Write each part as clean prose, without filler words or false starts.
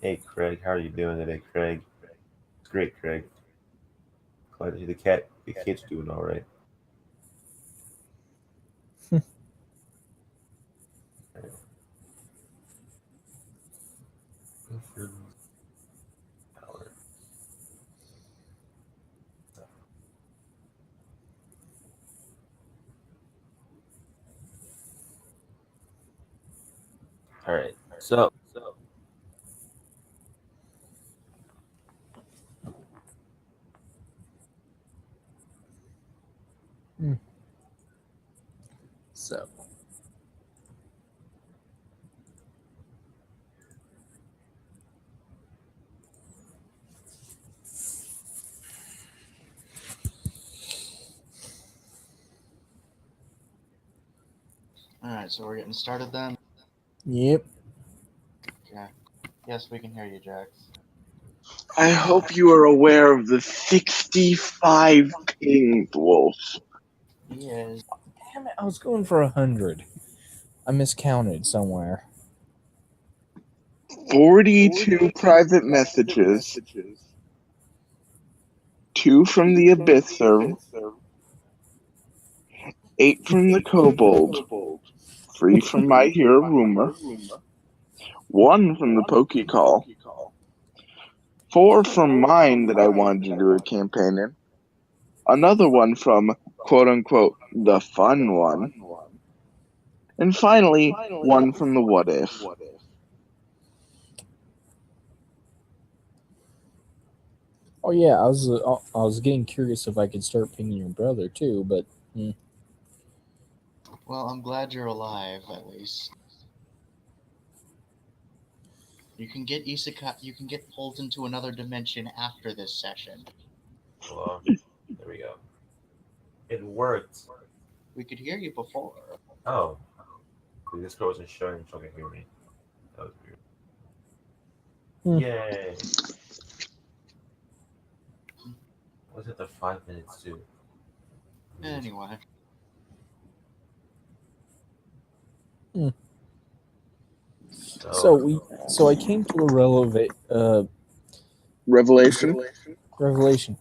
Hey Craig, how are you doing today, Craig? It's great, Craig. Glad to hear the kid's doing all right. All right. Hmm. So, Alright, so we're getting started then? yep. Okay. Yes, we can hear you, Jax. I hope you are aware of the 65 pinged, Wolf. He is. Damn it, I was going for 100. I miscounted somewhere. 42 private messages. 2 from the Abysser. 8 from the Kobold. 3 from My Hero Rumor. 1 from the Pokecall. 4 from mine that I wanted to do a campaign in. Another one from quote unquote the fun one. And finally, 1 from the What If. Oh yeah, I was getting curious if I could start pinging your brother too, but Well, I'm glad you're alive, at least. You can get isekai. You can get pulled into another dimension after this session. Hello. There we go. It worked. We could hear you before. Oh, this girl wasn't showing, so I can hear me. That was weird. Yay! Was it the 5 minutes too? Anyway. So I came to a Revelation? revelation.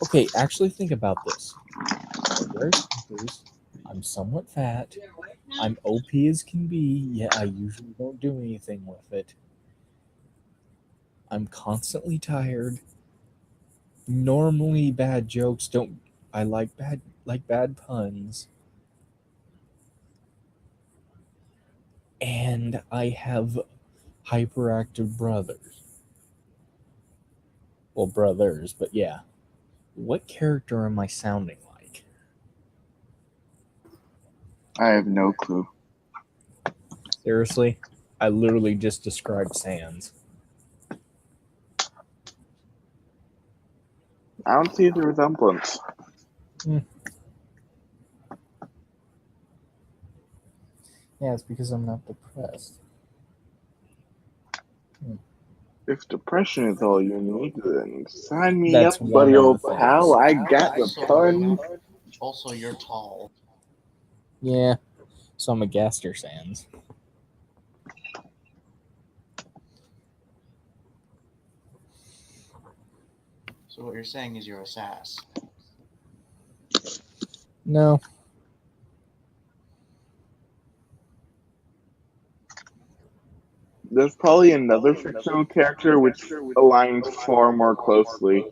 Okay, actually think about this. I wear sneakers. I'm somewhat fat. I'm OP as can be, yet I usually don't do anything with it. I'm constantly tired. Normally bad jokes don't I like bad puns. And I have hyperactive brothers. Well, brothers, but yeah. What character am I sounding like? I have no clue. Seriously? I literally just described Sans. I don't see the resemblance. Yeah, it's because I'm not depressed. If depression is all you need, then sign me That's up, one buddy, of the old things. pal. I got the pun. Also, you're tall. Yeah, so I'm a Gaster Sans. So what you're saying is you're a sass. No. There's probably another fictional character which aligns far more closely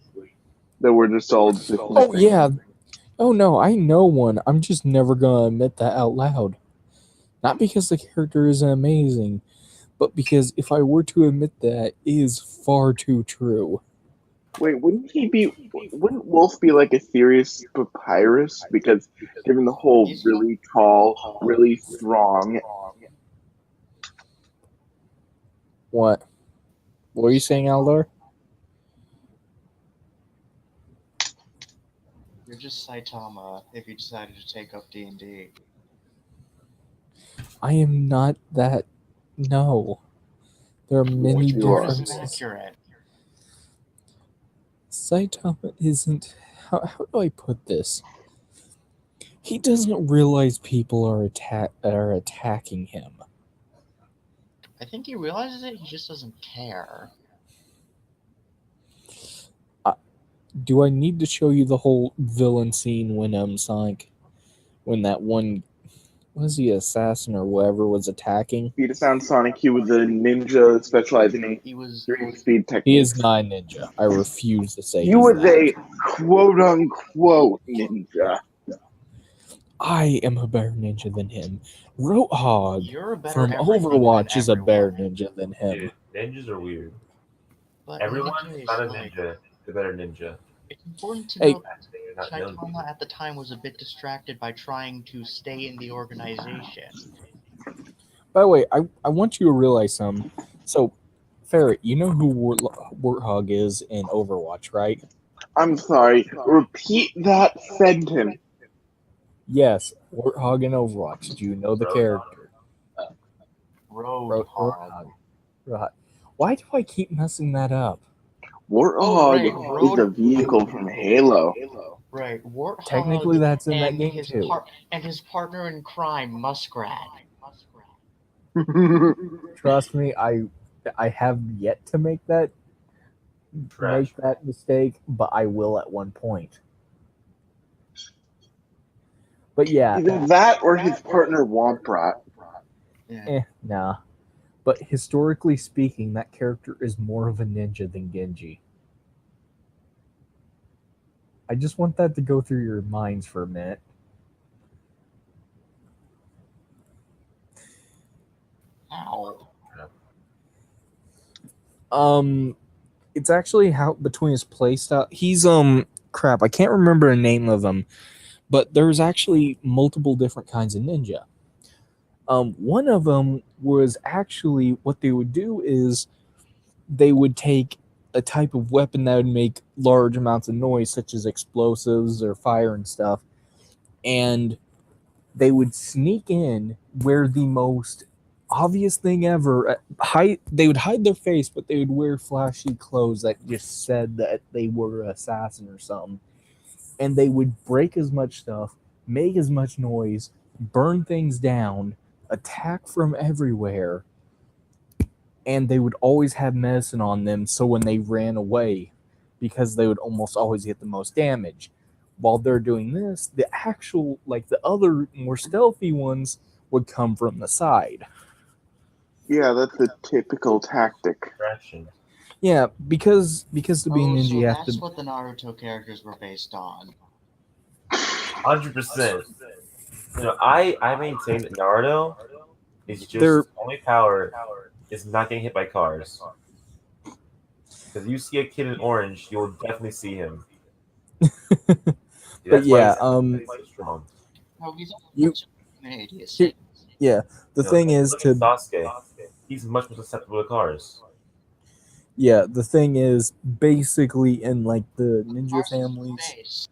that we're just all dismissing. Oh, yeah. Oh, no, I know one. I'm just never gonna admit that out loud. Not because the character isn't amazing, but because if I were to admit that, it is far too true. Wait, wouldn't Wolf be like a serious papyrus? Because given the whole really tall, really strong. What? What are you saying, Aldar? You're just Saitama if you decided to take up D&D. I am not that. No. There are many You are. differences. Accurate. Saitama isn't. How do I put this? He doesn't realize people are attacking him. I think he realizes it, he just doesn't care. Do I need to show you the whole villain scene when Sonic, when that one, was he assassin or whatever was attacking? Speed sound Sonic, he was a ninja specializing in He was extreme speed techniques. He is not a ninja. I refuse to say He he's was that. a quote-unquote ninja. I am a better ninja than him. Roadhog You're a better from everything Overwatch than is a better everyone. ninja than him. Dude, ninjas are weird. But in Everyone's any case, not a like, ninja. The better ninja. it's important to Hey. note You're that not known. Chaitama at the time was a bit distracted by trying to stay in the organization. By the way, I want you to realize something. So, Ferret, you know who Warthog is in Overwatch, right? I'm sorry, repeat that sentence. Yes, Warthog in Overwatch. Do you know the Roadhog? character? Roadhog. Right. Why do I keep messing that up? Warthog is a vehicle from Halo. Right, Warthog. Technically, that's in that and game his too. and his partner in crime, Muskrat. Trust me, I have yet to make that mistake, but I will at one point. But yeah, Either that or his partner Womprat. nah. But historically speaking, that character is more of a ninja than Genji. I just want that to go through your minds for a minute. Ow. It's actually how between his playstyle. He's crap. I can't remember the name of him, but there's actually multiple different kinds of ninja. One of them was actually what they would do is they would take a type of weapon that would make large amounts of noise, such as explosives or fire and stuff, and they would sneak in where the most obvious thing ever. They would hide their face, but they would wear flashy clothes that just said that they were an assassin or something. And they would break as much stuff, make as much noise, burn things down, attack from everywhere, and they would always have medicine on them, so when they ran away, because they would almost always get the most damage. While they're doing this, the actual, like the other more stealthy ones would come from the side. Yeah, that's a typical tactic. Distraction. Yeah, because to be a ninja, So you have that's to. what the Naruto characters were based on. 100%. You know, I maintain that Naruto is just They're- only power is not getting hit by cars. Because you see a kid in orange, you'll definitely see him. But yeah, so strong. No, he's You- an idiot. Here- yeah, the thing is look at to Sasuke. He's much more susceptible to cars. yeah, the thing is basically in like the ninja families. Face.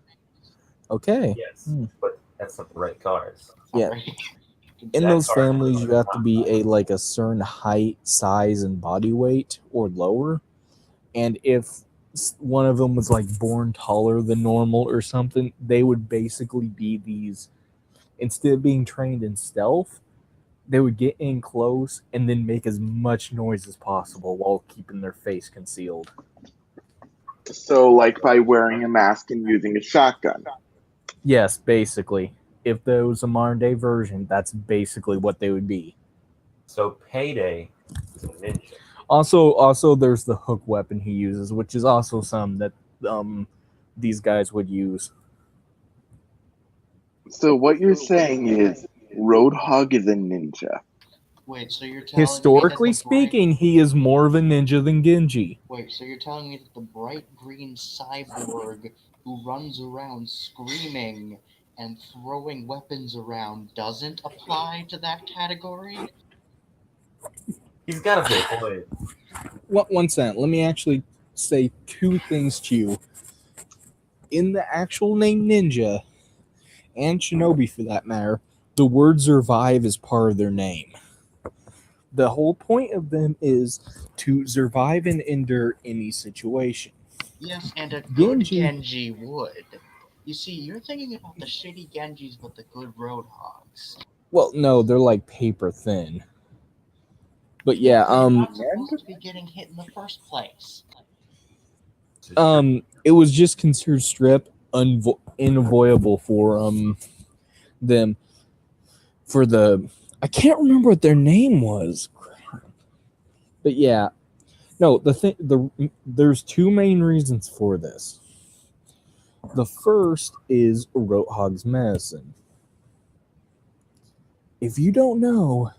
Okay. Yes, but that's not the right cars. Yeah. Alright. In That those car- families, you have to be a certain height, size, and body weight or lower. And if one of them was like born taller than normal or something, they would basically be these. Instead of being trained in stealth, they would get in close and then make as much noise as possible while keeping their face concealed. So, like by wearing a mask and using a shotgun. Yes, basically. If there was a modern day version, that's basically what they would be. So Payday is a ninja. Also, there's the hook weapon he uses, which is also some that these guys would use. So what you're saying is Roadhog is a ninja. Wait, so you're telling Historically me that the bright- speaking, he is more of a ninja than Genji. Wait, so you're telling me that the bright green cyborg who runs around screaming and throwing weapons around doesn't apply to that category? He's got a fair point. One second. Let me actually say two things to you. In the actual name Ninja, and Shinobi for that matter, the word survive is part of their name. The whole point of them is to survive and endure any situation. Yes, and a good Genji- Genji would. You see, you're thinking about the shitty Genjis but the good Roadhogs. Well, no, they're like paper thin. But yeah, Not supposed to be getting hit in the first place. it was just considered strip unavoidable for them for the I can't remember what their name was. But yeah, no, there's two main reasons for this. The first is Roadhog's medicine. If you don't know,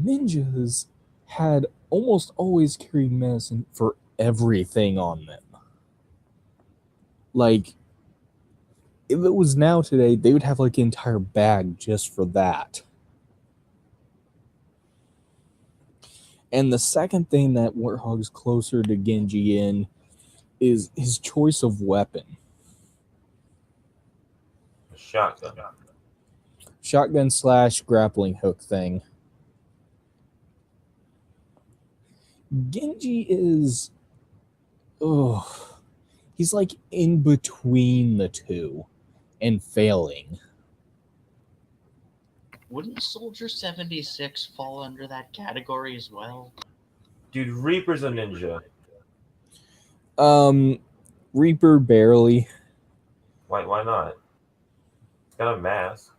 ninjas had almost always carried medicine for everything on them. Like, if it was now today, they would have like an entire bag just for that. And the second thing that Warthog's closer to Genji in is his choice of weapon. Shotgun. Shotgun / grappling hook thing. Genji is... he's like in between the two and failing. Wouldn't Soldier 76 fall under that category as well? Dude, Reaper's a ninja. Reaper barely. Why not? It's got a mask.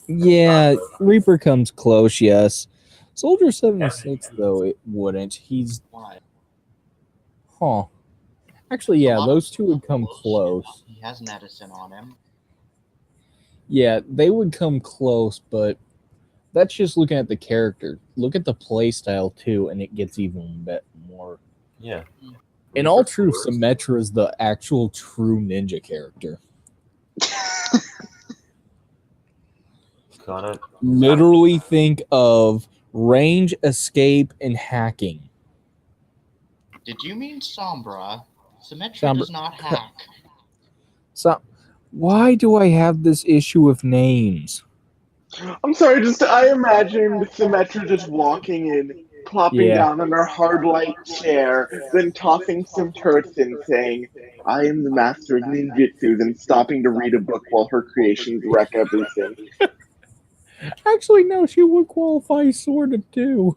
Yeah, Reaper comes close, yes. Soldier 76, though, it wouldn't. He's... Why? Huh. Actually, yeah, those two would come close. He has medicine on him. Yeah, they would come close, but that's just looking at the character. Look at the playstyle, too, and it gets even more. Yeah. In all truth, Symmetra is the actual true ninja character. Literally think of range, escape, and hacking. Did you mean Sombra? Symmetra does not hack. So, why do I have this issue with names? I'm sorry, I imagined Symmetra just walking in, plopping down on her hard light chair, then tossing some turrets in, saying, "I am the master of ninjutsu," then stopping to read a book while her creations wreck everything. Actually, no, she would qualify sort of too.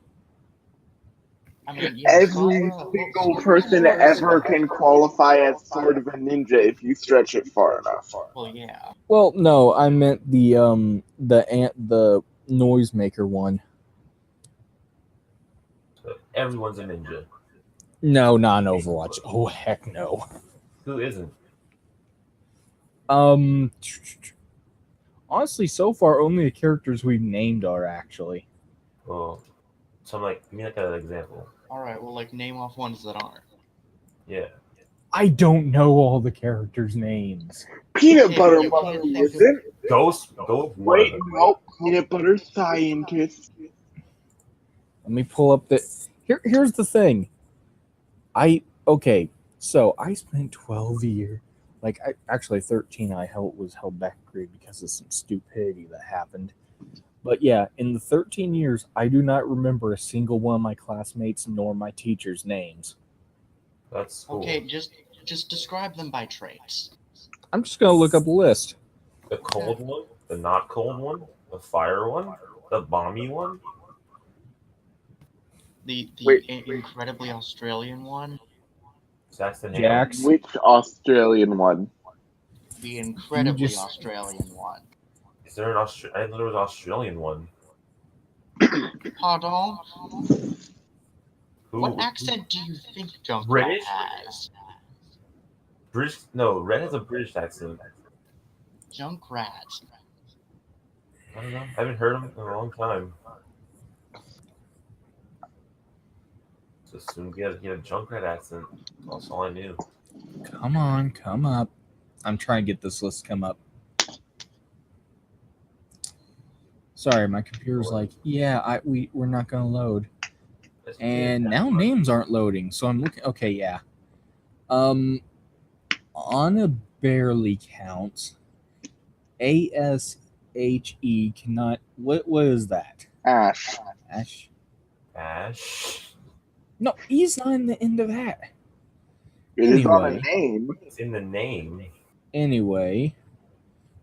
I mean, yeah, every single person ever can qualify as sort of a ninja if you stretch it far enough. Well, yeah. Well, no, I meant the noisemaker one. So everyone's a ninja. No, not in Overwatch. Oh heck no. Who isn't? Honestly, so far only the characters we've named are actually. Well, so I'm like, give me like an example. Alright, well, like, name off ones that aren't. Yeah. I don't know all the characters' names. Peanut butter monkey, is it? Go with one. Wait, no, peanut butter scientist. Let me pull up the... Here's the thing. So I spent 12 years... actually 13, I was held back grade because of some stupidity that happened. But yeah, in the 13 years, I do not remember a single one of my classmates nor my teachers' names. That's cool. Okay, just describe them by traits. I'm just going to look up a list. The cold one, the not cold one, the fire one, the bomby one. The incredibly Australian one. Saxon Jax. Which Australian one? The incredibly Australian one. Is there an Australian? I thought there was an Australian one. Pardon? Who? What accent do you think Junkrat British? has? British? No, Red has a British accent. Junkrat. I don't know. I haven't heard him in a long time. So soon he had a Junkrat accent. That's all I knew. Come on, come up. I'm trying to get this list to come up. Sorry, my computer's like, yeah, we're not gonna load. And now names aren't loading, so I'm looking. Okay, yeah. Anna barely counts. ASHE cannot. What is that? Ash. Ash. No, E's not in the end of that. It is on a name. It's in the name. Anyway,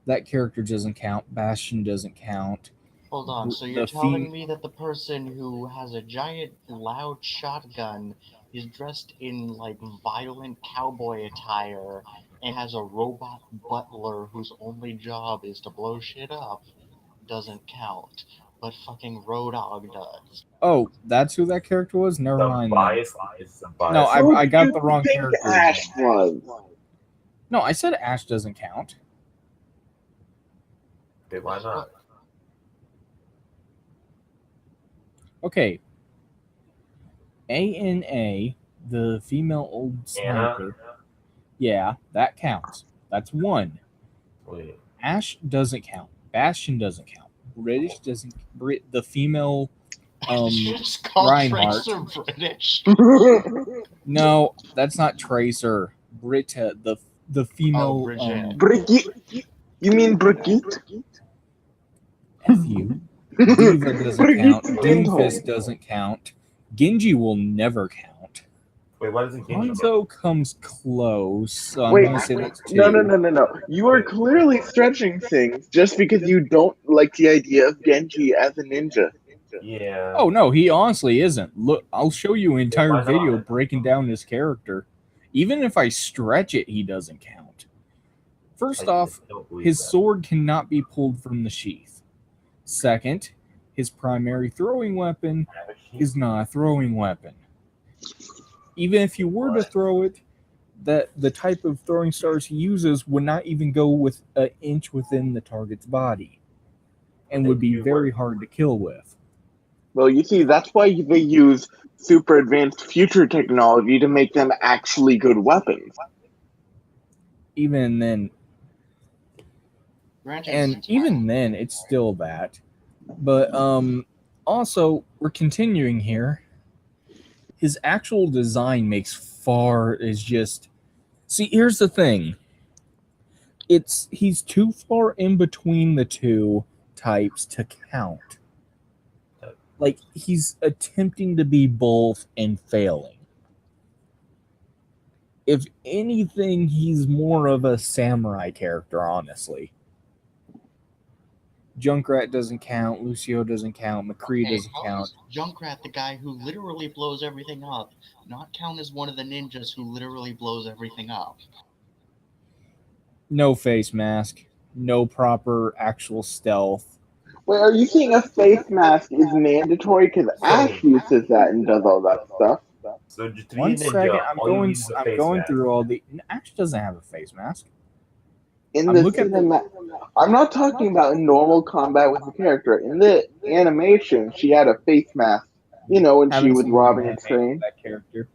that character doesn't count. Bastion doesn't count. Hold on, so you're telling me that the person who has a giant loud shotgun is dressed in like violent cowboy attire and has a robot butler whose only job is to blow shit up doesn't count, but fucking Road Dogg does. Oh, that's who that character was? Never The mind. bias is a bias. No, Who I do got you the wrong think character. Ash was? No, I said Ash doesn't count. Okay, why not? Okay. ANA, the female old Anna? sniper. Yeah, that counts. That's one. Wait. Ash doesn't count. Bastion doesn't count. British doesn't. The female. Did you just call Reinhardt. Tracer British? No, that's not Tracer. Britta, the female. Bridget. Brigitte? You mean Brigitte? F you. Diva doesn't count. Brigitte Doomfist Lindholm. doesn't count. Genji will never count. Wait, why doesn't Genji count? Hanzo comes close, so I'm Wait, going to say that's two. no. You are clearly stretching things just because you don't like the idea of Genji as a ninja. Yeah. Oh no, he honestly isn't. Look, I'll show you an entire Why not? video breaking down his character. Even if I stretch it, he doesn't count. First off, don't believe his that. sword cannot be pulled from the sheath. Second, his primary throwing weapon is not a throwing weapon. Even if you were to throw it, that the type of throwing stars he uses would not even go with an inch within the target's body, and would be very hard to kill with. Well, you see, that's why they use super advanced future technology to make them actually good weapons. Even then, Granted, and it's even then, it's still that. But also, we're continuing here. His actual design makes far is just. See, here's the thing. He's too far in between the two types to count. Like, he's attempting to be both and failing. If anything, he's more of a samurai character, honestly. Junkrat doesn't count, Lucio doesn't count, McCree doesn't how count. does Junkrat, the guy who literally blows everything up, not count as one of the ninjas who literally blows everything up? No face mask, no proper actual stealth. Wait, are you saying a face mask is mandatory because Ash uses that and does all that stuff? So just to be One a ninja, second, I'm all you need is a face going mask. through all the. Ash doesn't have a face mask. In I'm the looking at cinema, I'm not talking about normal combat with the character. In the animation, she had a face mask. You know, when she Haven't was seen robbing the a anime train. of that character.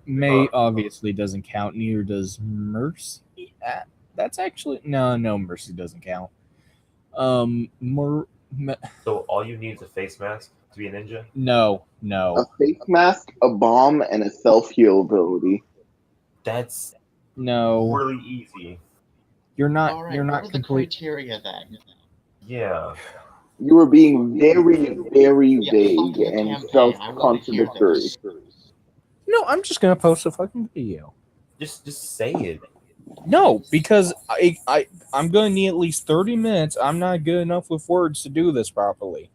May obviously doesn't count. Neither does Mercy. That's actually no. Mercy doesn't count. So all you need is a face mask to be a ninja? No. A face mask, a bomb, and a self-heal ability. That's No. really easy. You're not. All right, You're what not are the complete. criteria then? Yeah. You were being very, very Yeah, vague fuck the and campaign. I want to hear self-contradictory. this. No, I'm just gonna post a fucking video. Just say it. No, because I'm gonna need at least 30 minutes. I'm not good enough with words to do this properly.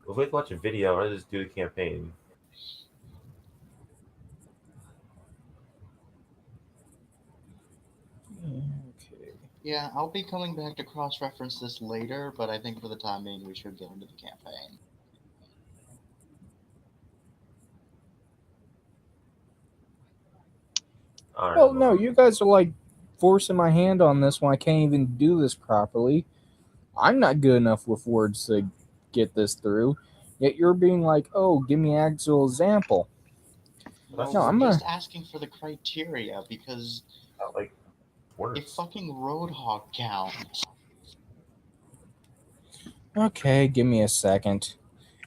If we watch a video, I'll just do the campaign. Okay. Yeah, I'll be coming back to cross-reference this later, but I think for the time being we should get into the campaign. Well, no, you guys are like forcing my hand on this when I can't even do this properly. I'm not good enough with words to get this through. Yet you're being like, oh, give me an actual example. Well, No, we're I'm just asking for the criteria because Not like words. if fucking Roadhog counts. Okay, give me a second.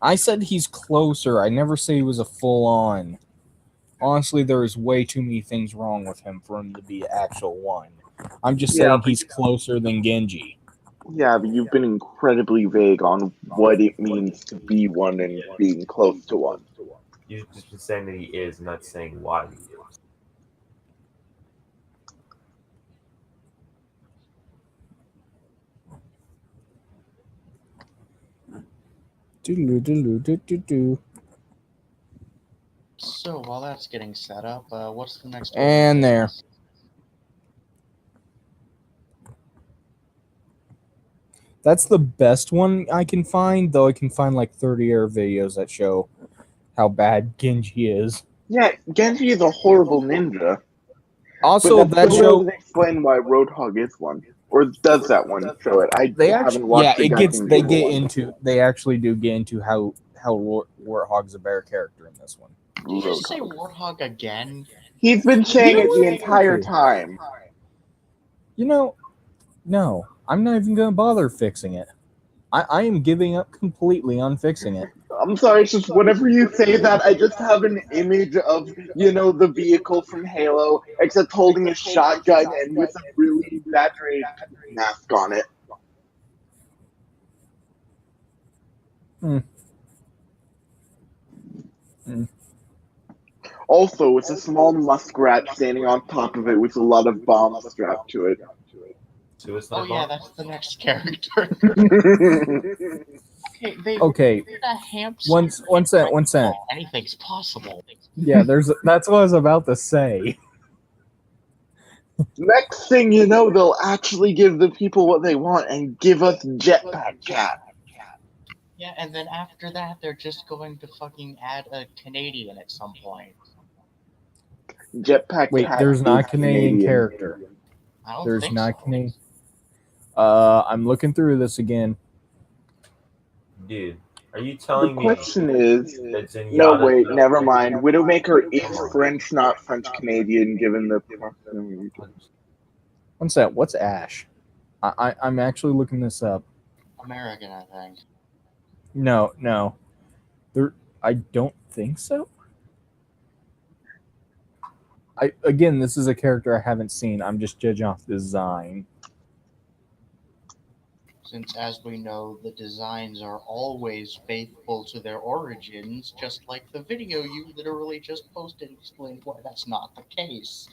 I said he's closer. I never say he was a full-on. Honestly, there is way too many things wrong with him for him to be an actual one. I'm just saying he's closer than Genji. Yeah, but you've been incredibly vague on what it means to be one and being close to one. You've just been saying that he is, not saying why he is. Do-do-do-do-do-do-do. So while that's getting set up, what's the next? And there. That's the best one I can find, though I can find like 30 other videos that show how bad Genji is. Yeah, Genji is a horrible ninja. Also, But that still show doesn't explain why Roadhog is one. Or does that one show it? I they haven't actually watched the they actually do get into how Warthog's a better character in this one. Did you say Warthog again? He's been saying You know it the what? entire time. You know, no, I'm not even gonna bother fixing it. I am giving up completely on fixing it. I'm sorry, it's just whenever you say that, I just have an image of, the vehicle from Halo, except holding a shotgun and with a really exaggerated mask on it. Also, it's a small muskrat standing on top of it with a lot of bombs strapped to it. Oh yeah, that's the next character. Okay, one cent. Anything's possible. Yeah, that's what I was about to say. Next thing you know, they'll actually give the people what they want and give us Jetpack Cat. Yeah, and then after that, they're just going to fucking add a Canadian at some point. Jetpack Wait, Cat there's not a is Canadian character. I don't There's think not so. Canadian. I'm looking through this again. Dude, are you telling The me question is, that Zenyatta... no, wait, never mind. Widowmaker is French, not French-Canadian, given the proximity. One sec, what's Ash? I'm actually looking this up. American, I think. No. I don't think so. Again, this is a character I haven't seen. I'm just judging off design. Since, as we know, the designs are always faithful to their origins, just like the video you literally just posted explained why that's not the case.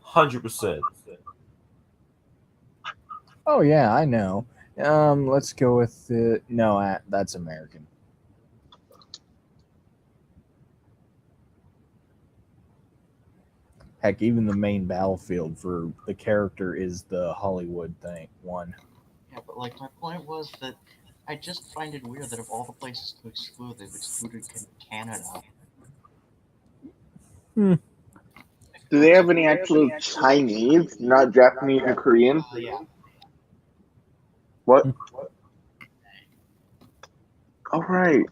100%. Oh yeah, I know. Let's go with no. That's American. Heck, even the main battlefield for the character is the Hollywood one. Yeah, but like my point was that I just find it weird that of all the places to exclude, they've excluded Canada. Do they have any actual Chinese, not Japanese or Korean? Yeah. What? All right.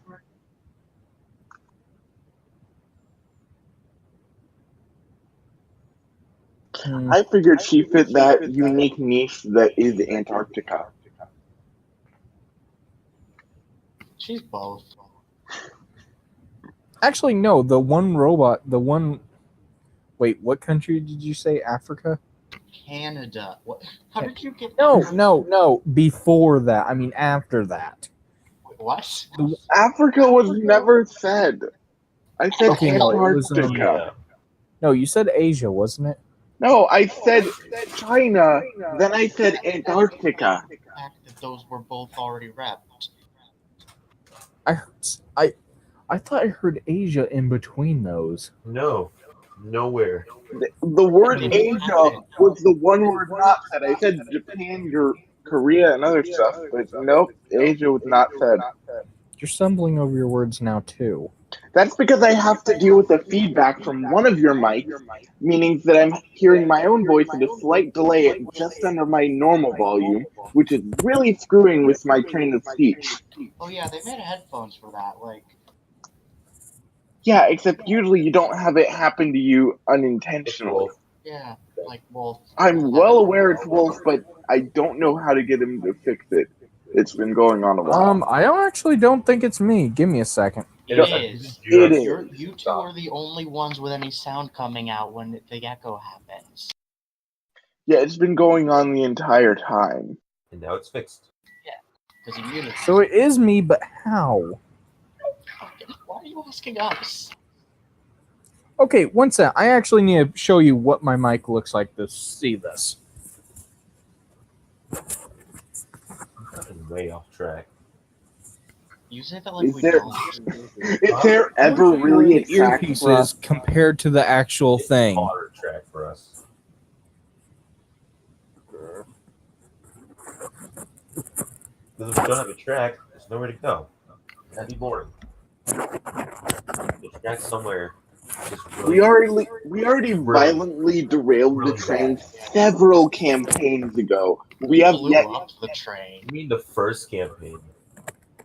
I figured she fit that unique niche that is Antarctica. She's both. Actually, no. The one. Wait, what country did you say? Africa? Canada. What? How did you get? No. Before that, I mean after that. What? Africa was never said. I said Antarctica. No, you said Asia, wasn't it? No, I said China. Then I said Antarctica. The fact that those were both already wrapped. I thought I heard Asia in between those. No, nowhere. The word Asia was the one word not said. I said Japan, Korea, and other stuff, but nope, Asia was not said. You're stumbling over your words now too. That's because I have to deal with the feedback from one of your mics, meaning that I'm hearing my own voice at a slight delay at just under my normal volume, which is really screwing with my train of speech. Oh yeah, they made headphones for that, like... Yeah, except usually you don't have it happen to you unintentionally. Yeah, like Wolf. I'm well aware it's Wolf, but I don't know how to get him to fix it. It's been going on a while. I don't think it's me. Give me a second. It is. It is. You two are the only ones with any sound coming out when the echo happens. Yeah, it's been going on the entire time. And now it's fixed. Yeah, because you muted. So it is me, but how? Why are you asking us? Okay, one sec. I actually need to show you what my mic looks like to see this. I'm way off track. You say that like Is we there don't. is there ever really a track for us? earpieces compared to the actual It's a thing? moderate track for us. Because if we don't have a track, there's nowhere to go. That'd be boring. The track somewhere is We really, already violently derailed the really train bad. several campaigns ago. We have blew yet. up the train. You mean the first campaign?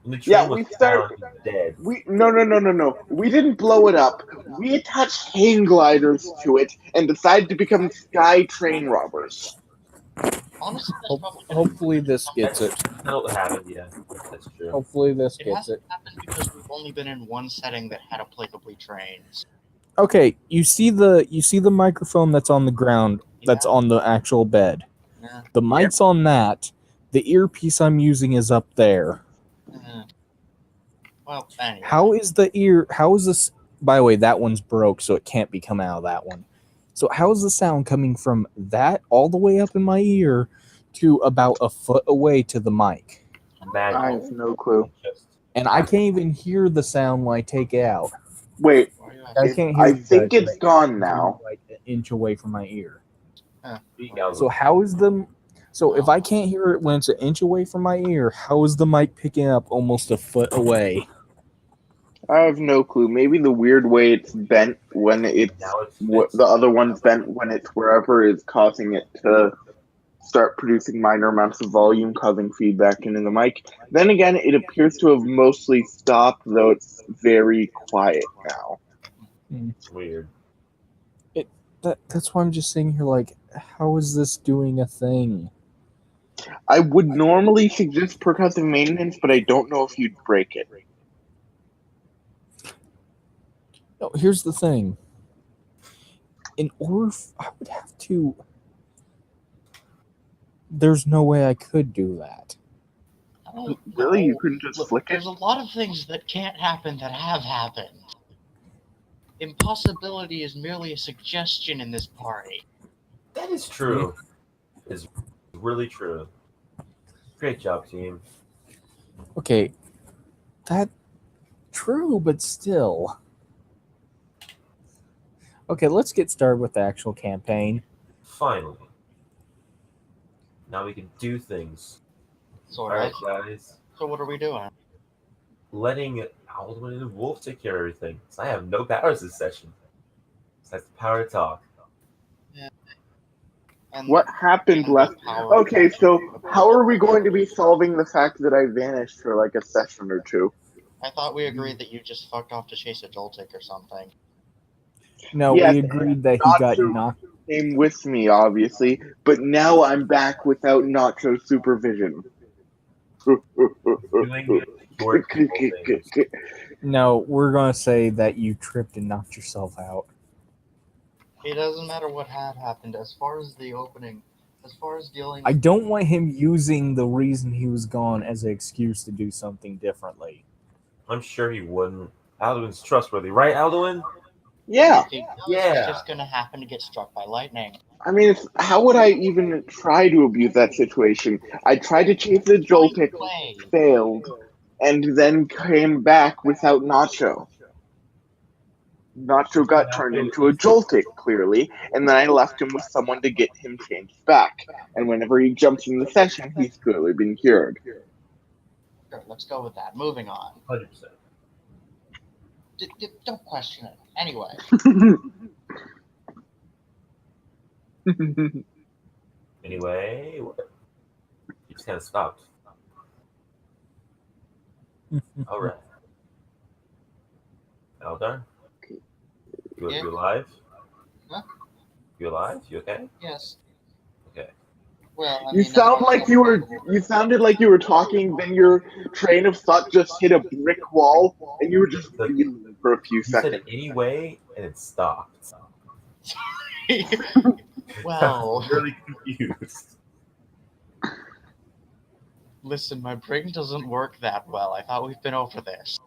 When the train Yeah, was we started. found dead. No. We didn't blow it up. We attached hang gliders to it and decided to become sky train robbers. Honestly, that's probably Hopefully this gets it. That'll happen, yeah. That's true. Hopefully this It gets hasn't it. happened because we've only been in one setting that had applicably trains. Okay, you see the microphone that's on the ground, that's Yeah. on the actual bed. Yeah. The mic's on that. The earpiece I'm using is up there. Well, anyway. How is this? By the way, that one's broke, so it can't be coming out of that one. So how is the sound coming from that all the way up in my ear to about a foot away to the mic? I have no clue. And I can't even hear the sound when I take it out. Wait, Why are you I asking? can't hear. I you think guys, it's gone now. like an inch away from my ear. Well, So how is the? So if I can't hear it when it's an inch away from my ear, how is the mic picking up almost a foot away? I have no clue. Maybe the weird way it's bent when it's Now it's the other one's bent when it's wherever is causing it to start producing minor amounts of volume, causing feedback into the mic. Then again, it appears to have mostly stopped, though it's very quiet now. It's weird. That's why I'm just sitting here like, how is this doing a thing? I would normally suggest percussive maintenance, but I don't know if you'd break it. No, here's the thing. In order, I would have to. There's no way I could do that. I don't Really? know. You couldn't just Look, flick it? there's a lot of things that can't happen that have happened. Impossibility is merely a suggestion in this party. That is true. It's really true. Great job, team. Okay, that true, but still. Okay, let's get started with the actual campaign. Finally. Now we can do things. Sort Alright, of. guys. So what are we doing? Letting Aldar and Wolf take care of everything. So I have no powers this session. Besides the power to talk. And What happened the last? power Okay, of- so how are we going to be solving the fact that I vanished for like a session or two? I thought we agreed that you just fucked off to chase a Joltik or something. No, Yes, we agreed that he not got true. knocked. Came with me, obviously, but now I'm back without Nacho's supervision. Doing your people things. No, we're gonna say that you tripped and knocked yourself out. It doesn't matter what had happened. As far as the opening, as far as dealing I with don't want him using the reason he was gone as an excuse to do something differently. I'm sure he wouldn't. Alduin's trustworthy, right, Alduin? Yeah, if he does, Yeah. he's just gonna happen to get struck by lightning. I mean, how would I even try to abuse that situation? I tried to chase the Joltik, Way. failed, and then came back without Nacho. Nacho got turned into a Joltik, clearly, and then I left him with someone to get him changed back. And whenever he jumps in the session, he's clearly been cured. Sure, let's go with that. Moving on. 100%. Don't question it. Anyway, Anyway, what? He just kind of stopped. Alright. Aldar? Yeah. You alive? Huh? You alive? You okay? yes. Okay. Well, I You mean, sound like you were. You sounded like you were talking. Then your train of thought just hit a brick wall, and you were just reeling for a few You said seconds. it anyway, and it stopped. Well, I'm really confused. listen, my brain doesn't work that well. I thought we've been over this.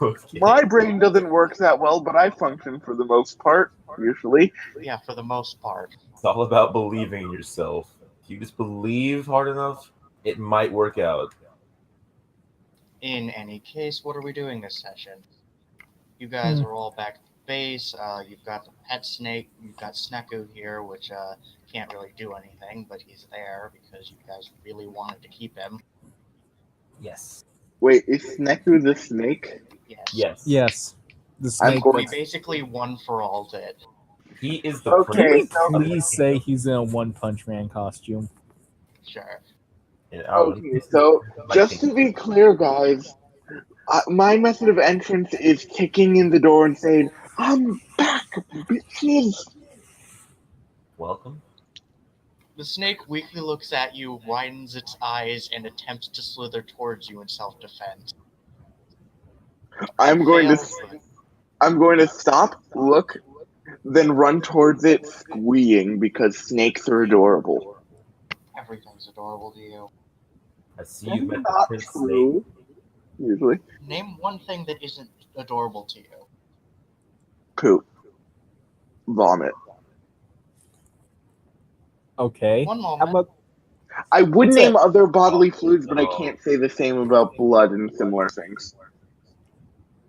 Okay. My brain doesn't work that well, but I function for the most part, usually. Yeah, for the most part. It's all about believing in yourself. If you just believe hard enough, it might work out. In any case, what are we doing this session? You guys are all back at the base. You've got the pet snake. You've got Sneku here, which can't really do anything, but he's there because you guys really wanted to keep him. Yes. Wait, is Sneku the snake? Yes. Yes. Yes. The I'm snake. going We basically one for all did. He is the Okay, Can we prince of the please say kingdom. he's in a One Punch Man costume? Sure. And, Okay, so just to be clear, guys, my method of entrance is kicking in the door and saying, "I'm back, bitches." welcome. The snake weakly looks at you, widens its eyes, and attempts to slither towards you in self-defense. I'm going to stop, look, then run towards it, squeeing because snakes are adorable. Everything's adorable to you. I see you met the Not prince true. Usually, Name one thing that isn't adorable to you. poop, vomit. Okay. One How moment. about I would What's name that? other bodily fluids, but I can't say the same about blood and similar things.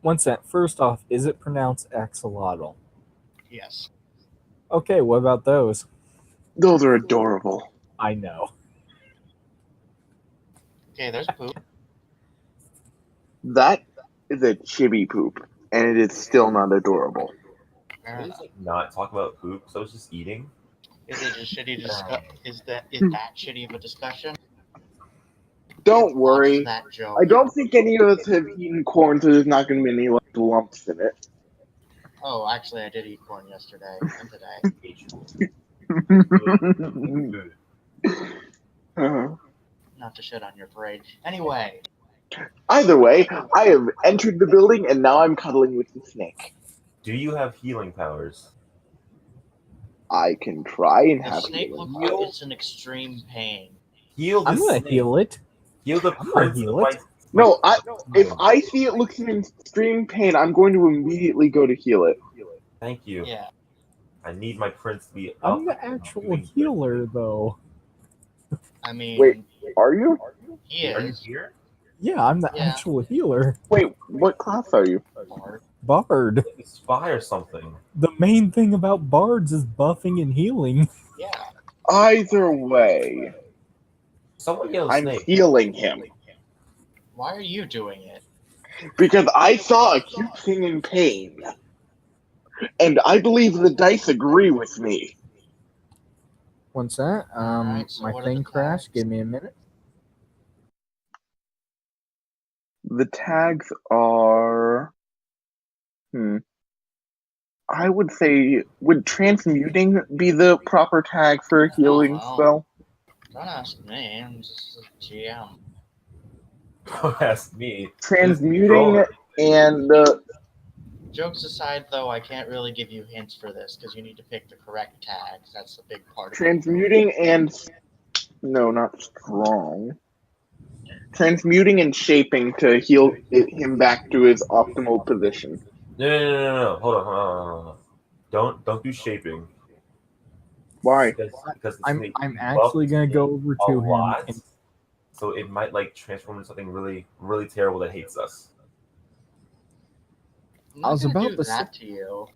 one sec? First off, is it pronounced axolotl? Yes. Okay, what about those? Those are adorable. I know. Okay, there's poop. That is a chibi poop, and it is still not adorable. Fair Can we enough. just like not talk about poop? So I was just eating. Is it a shitty Is that shitty of a discussion? Don't Lots of worry. that joke. I don't think any of us have eaten corn, so there's not going to be any like, lumps in it. Oh, actually, I did eat corn yesterday and today. Not to shit on your parade. Anyway, Either way, I have entered the building, and now I'm cuddling with the snake. Do you have healing powers? I can try and the have snake healing looks like powers. it's in extreme pain. Heal the I'm gonna snake. heal it. Heal the I'm gonna prince heal of it. my No, if I see it looking in extreme pain, I'm going to immediately go to heal it. Thank you. Yeah. I need my prince to be up. I'm the and actual doing good healer, things. though. I mean, Wait, are you? he Are you is. here? Yeah, I'm the Yeah. actual healer. Wait, what class are you? Bard. Bard. Like a spy or something. The main thing about bards is buffing and healing. Yeah. Either way, Someone yell I'm snake. healing him. Why are you doing it? Because I saw a cute thing in pain. And I believe the dice agree with me. One sec. Alright, so My what are thing the crashed. tags? Give me a minute. The tags are... I would say, would transmuting be the proper tag for a healing know. spell? Don't ask me. I'm just a GM. Don't ask me. Transmuting Just and... Jokes aside, though, I can't really give you hints for this because you need to pick the correct tags. That's a big part of it. transmuting and... No, not strong. Transmuting and shaping to heal him back to his optimal position. No. Hold on. Don't do shaping. Why? Because the I'm snake actually gonna go over a to him. lot, And so it might like transform into something really, really terrible that hates us. I'm not I was gonna about do to that to you.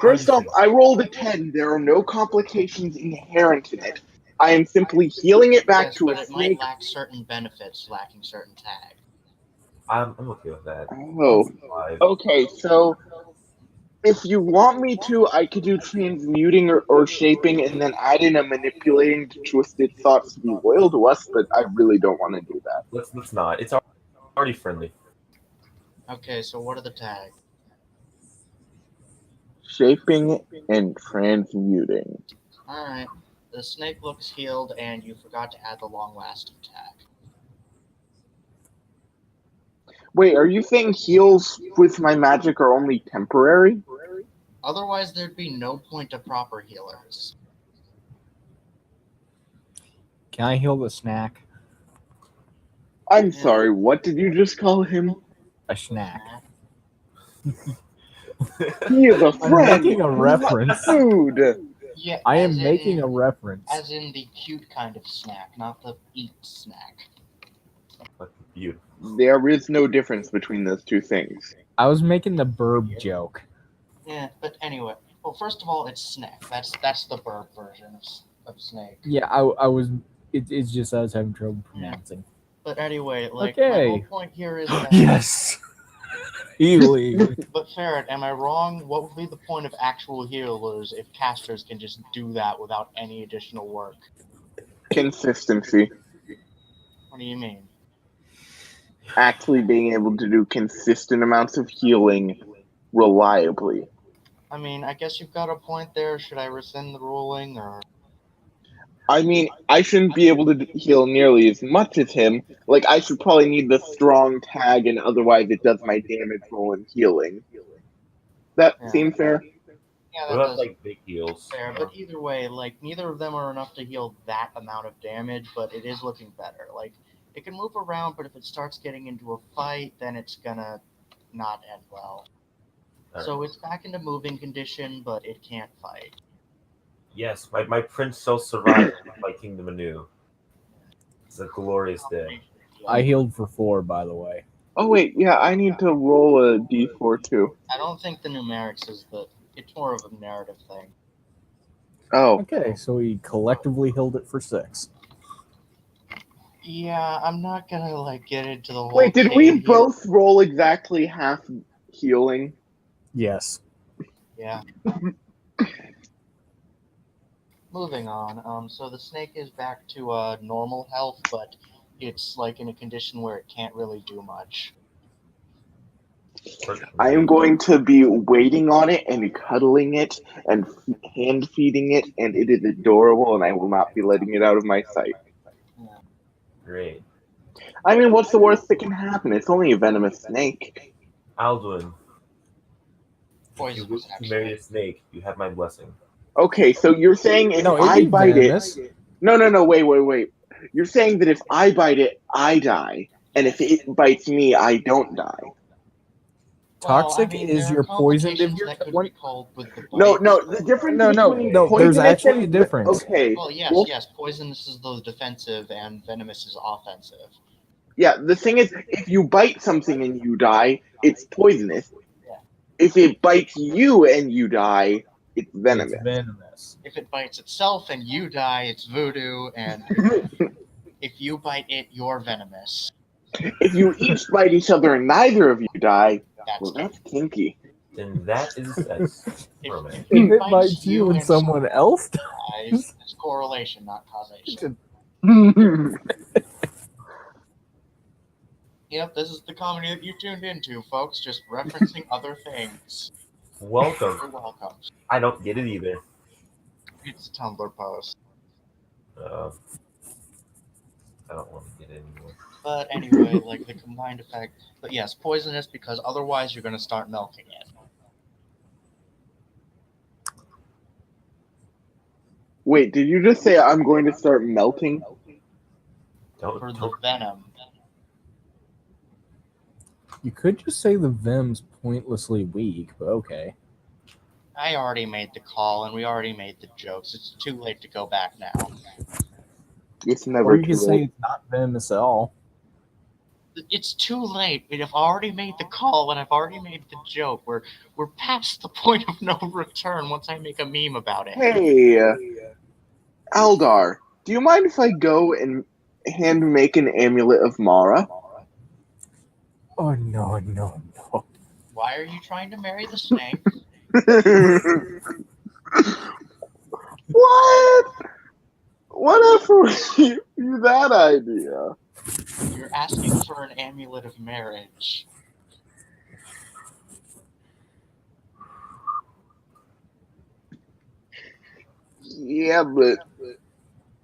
First off, I rolled a 10. There are no complications inherent in it. I am simply healing it back Yes, to but a it might snake. lack certain benefits, lacking certain tags. I'm okay with that. Oh, okay, so if you want me to, I could do transmuting or shaping and then add in a manipulating to twist its thoughts to be loyal to us, but I really don't want to do that. Let's not. It's already friendly. Okay, so what are the tags? Shaping and transmuting. Alright. The snake looks healed, and you forgot to add the long-lasting tag. Wait, are you saying heals with my magic are only temporary? Otherwise, there'd be no point to proper healers. can I heal the snack? I'm sorry, what did you just call him? A snack. He is a I'm friend, making a reference. food. Yeah, I am as making in- a reference. As in the cute kind of snack, not the eat snack. But You. There is no difference between those two things. I was making the burb joke. Yeah, but anyway. Well, first of all, it's Snake. That's the burp version of Snake. Yeah, I was. It's just I was having trouble pronouncing. But anyway, like my whole Okay. point here is that. Yes. Healing. But Ferret, am I wrong? What would be the point of actual healers if casters can just do that without any additional work? Consistency. What do you mean? Actually being able to do consistent amounts of healing reliably. I mean, I guess you've got a point there. Should I rescind the ruling, or? I mean, I shouldn't be able to heal nearly as much as him. Like, I should probably need the strong tag, and otherwise it does my damage roll and healing. That seem fair? Yeah, What that about does like big heals? fair. But either way, like neither of them are enough to heal that amount of damage. But it is looking better. Like it can move around, but if it starts getting into a fight, then it's gonna not end well. So it's back into moving condition, but it can't fight. Yes, my prince shall survive my kingdom anew. It's a glorious day. I healed for 4, by the way. Oh, wait, yeah, I need to roll a d4 too. I don't think the numerics is it's more of a narrative thing. Oh. Okay, so we collectively healed it for 6. Yeah, I'm not gonna like get into the whole. Wait, did chain we here. both roll exactly half healing? Yes. Yeah. Moving on. So the snake is back to normal health, but it's like in a condition where it can't really do much. I am going to be waiting on it and cuddling it and hand feeding it, and it is adorable, and I will not be letting it out of my sight. Great. I mean, what's the worst that can happen? It's only a venomous snake. Alduin, if you Poisonous, wish to actually. marry a snake, you have my blessing. Okay, so you're saying if No, it'd I be bite venomous. it... No, wait. You're saying that if I bite it, I die, and if it bites me, I don't die. Toxic Well, I mean, is there your are poisoned if complications you're that could one. be called with the No, bites, the but- difference No, between there's poisonous actually a and... difference. Okay. Well, yes. Poisonous is the defensive, and venomous is offensive. Yeah, the thing is, if you bite something and you die, it's poisonous. Yeah. If it bites you and you die, it's venomous. It's venomous. If it bites itself and you die, it's voodoo, and if you bite it, you're venomous. If you each bite each other and neither of you die, That's well, that's kinky. Then that is sex. If Romance. If it bites you and someone else dies, it's correlation, not causation. Yep, this is the comedy that you tuned into, folks. Just referencing other things. Welcome. You're welcome. I don't get it either. It's a Tumblr post. I don't want to get it anymore. But anyway, like the combined effect. But yes, poisonous because otherwise you're going to start milking it. Wait, did you just say I'm going to start melting? For the venom. You could just say the Vem's pointlessly weak, but okay. I already made the call and we already made the jokes. It's too late to go back now. It's Or never you too could say late. it's not venomous at all. It's too late. I've already made the call and I've already made the joke. We're past the point of no return once I make a meme about it. Hey, Aldar, do you mind if I go and hand make an amulet of Mara? Oh, no. Why are you trying to marry the snake? What? Whatever gave you that idea? You're asking for an amulet of marriage. Yeah, but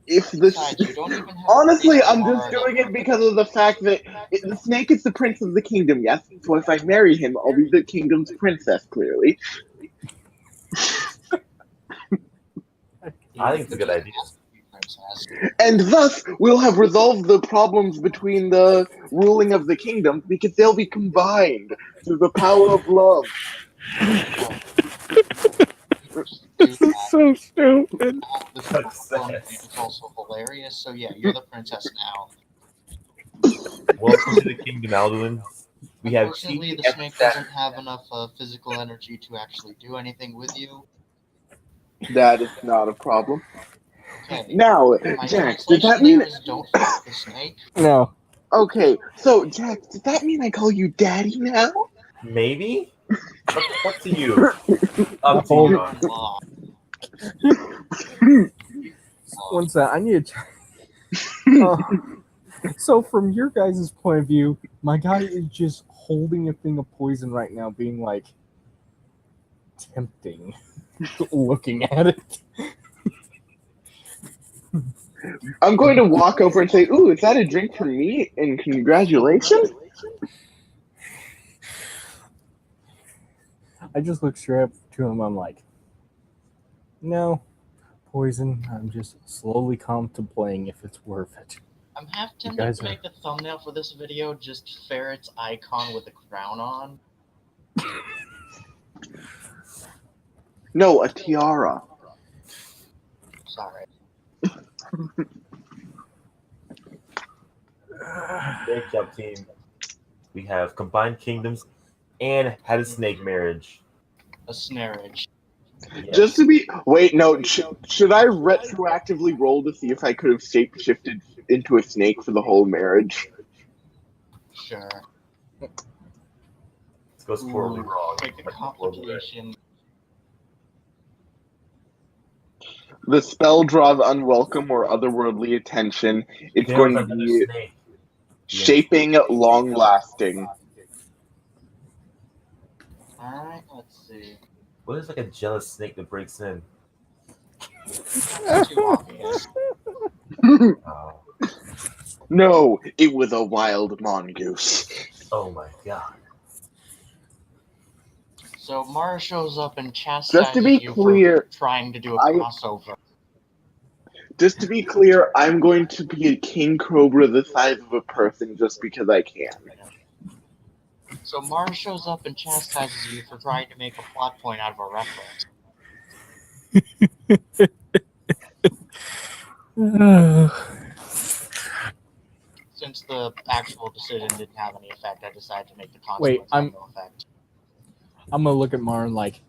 if the Besides, you don't even have honestly, to I'm just doing it because of the fact that the snake is the prince of the kingdom. Yes, so if I marry him, I'll be the kingdom's princess. Clearly, I think it's a good idea. Princess. and thus we'll have resolved the problems between the ruling of the kingdom because they'll be combined through the power of love. This is so stupid. This That's is fun, sad. and it's also hilarious. So yeah, you're the princess now. Welcome to the Kingdom, Alduin. We have Unfortunately, Chief the snake doesn't have enough physical energy to actually do anything with you. That is not a problem. Okay. Now, My Jack, does that translation mean... there is don't fuck the snake. No. Okay, so, Jack, does that mean I call you Daddy now? Maybe? Up to you. Up to Hold you. on. Law. One sec. I need to check. So from your guys' point of view, my guy is just holding a thing of poison right now, being like tempting, looking at it. I'm going to walk over and say, ooh, is that a drink for me? And congratulations? I just look straight up to him. I'm like, no, poison. I'm just slowly contemplating if it's worth it. I'm half You tempted guys to make the thumbnail for this video just Ferret's icon with a crown on. No, a tiara. Sorry. Great job, team. We have combined kingdoms and had a snake marriage. A snareage. Yes. Just to be... Wait, no, should I retroactively roll to see if I could have shape-shifted into a snake for the whole marriage? Sure. This goes horribly wrong. Make a complication. The spell draws unwelcome or otherworldly attention. It's There going was to another be snake. shaping, long-lasting. Alright, let's see. What is like a jealous snake that breaks in? Too obvious. Oh, No, it was a wild mongoose. oh my god. So Mara shows up and chastises Just to be you clear, for trying to do a crossover. Just to be clear, I'm going to be a king cobra the size of a person just because I can. So Mara shows up and chastises you for trying to make a plot point out of a reference. Since the actual decision didn't have any effect, I decided to make the consequence have no effect. I'm gonna look at Marn like,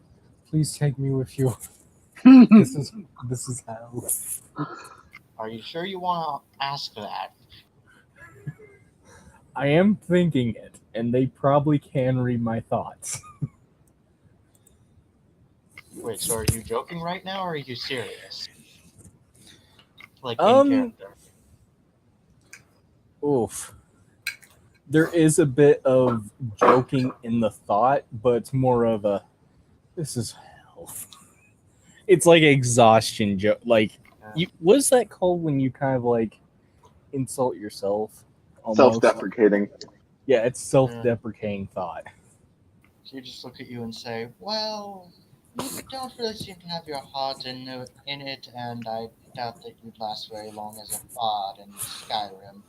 please take me with you. This is hell. Are you sure you want to ask that? I am thinking it, and they probably can read my thoughts. Wait, so are you joking right now, or are you serious? Like, in character? Oof. There is a bit of joking in the thought, but it's more of a, this is hell. It's like exhaustion joke. Like, what's that called when you kind of like insult yourself? Almost. Self-deprecating. Yeah, it's self-deprecating thought. So you just look at you and say, well, you don't really seem to have your heart in it, and I doubt that you'd last very long as a bard in Skyrim.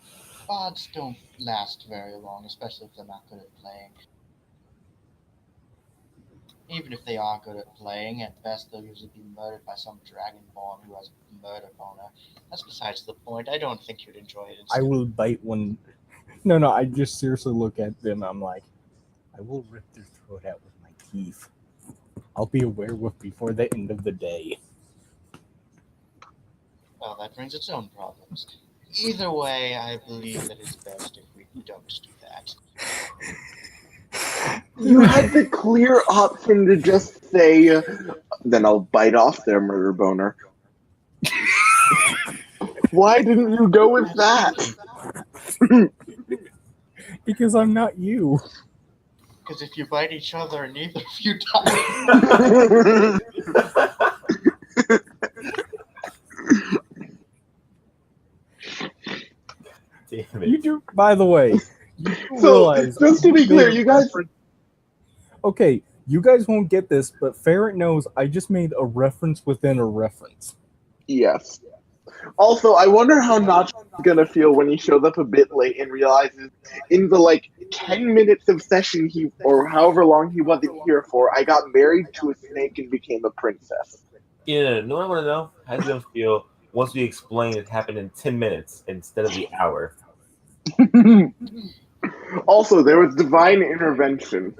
Bards don't last very long, especially if they're not good at playing. Even if they are good at playing, at best they'll usually be murdered by some dragonborn who has a murder boner. That's besides the point. I don't think you'd enjoy it. I will bite one. No, I just seriously look at them. I'm like, I will rip their throat out with my teeth. I'll be a werewolf before the end of the day. Well, that brings its own problems. Either way, I believe that it's best if we don't do that. You had the clear option to just say, then I'll bite off their murder boner. Why didn't you go with that? Because I'm not you. Because if you bite each other, neither of you die. Damn it. You do, by the way. So, just to be clear, you guys... Okay, you guys won't get this, but Ferret knows I just made a reference within a reference. Yes. Also, I wonder how Notch is going to feel when he shows up a bit late and realizes in the, 10 minutes of session or however long he wasn't here for, I got married to a snake and became a princess. Yeah, no, I want to know how does it feel once we explain it happened in 10 minutes instead of the hour? Also, there was divine intervention.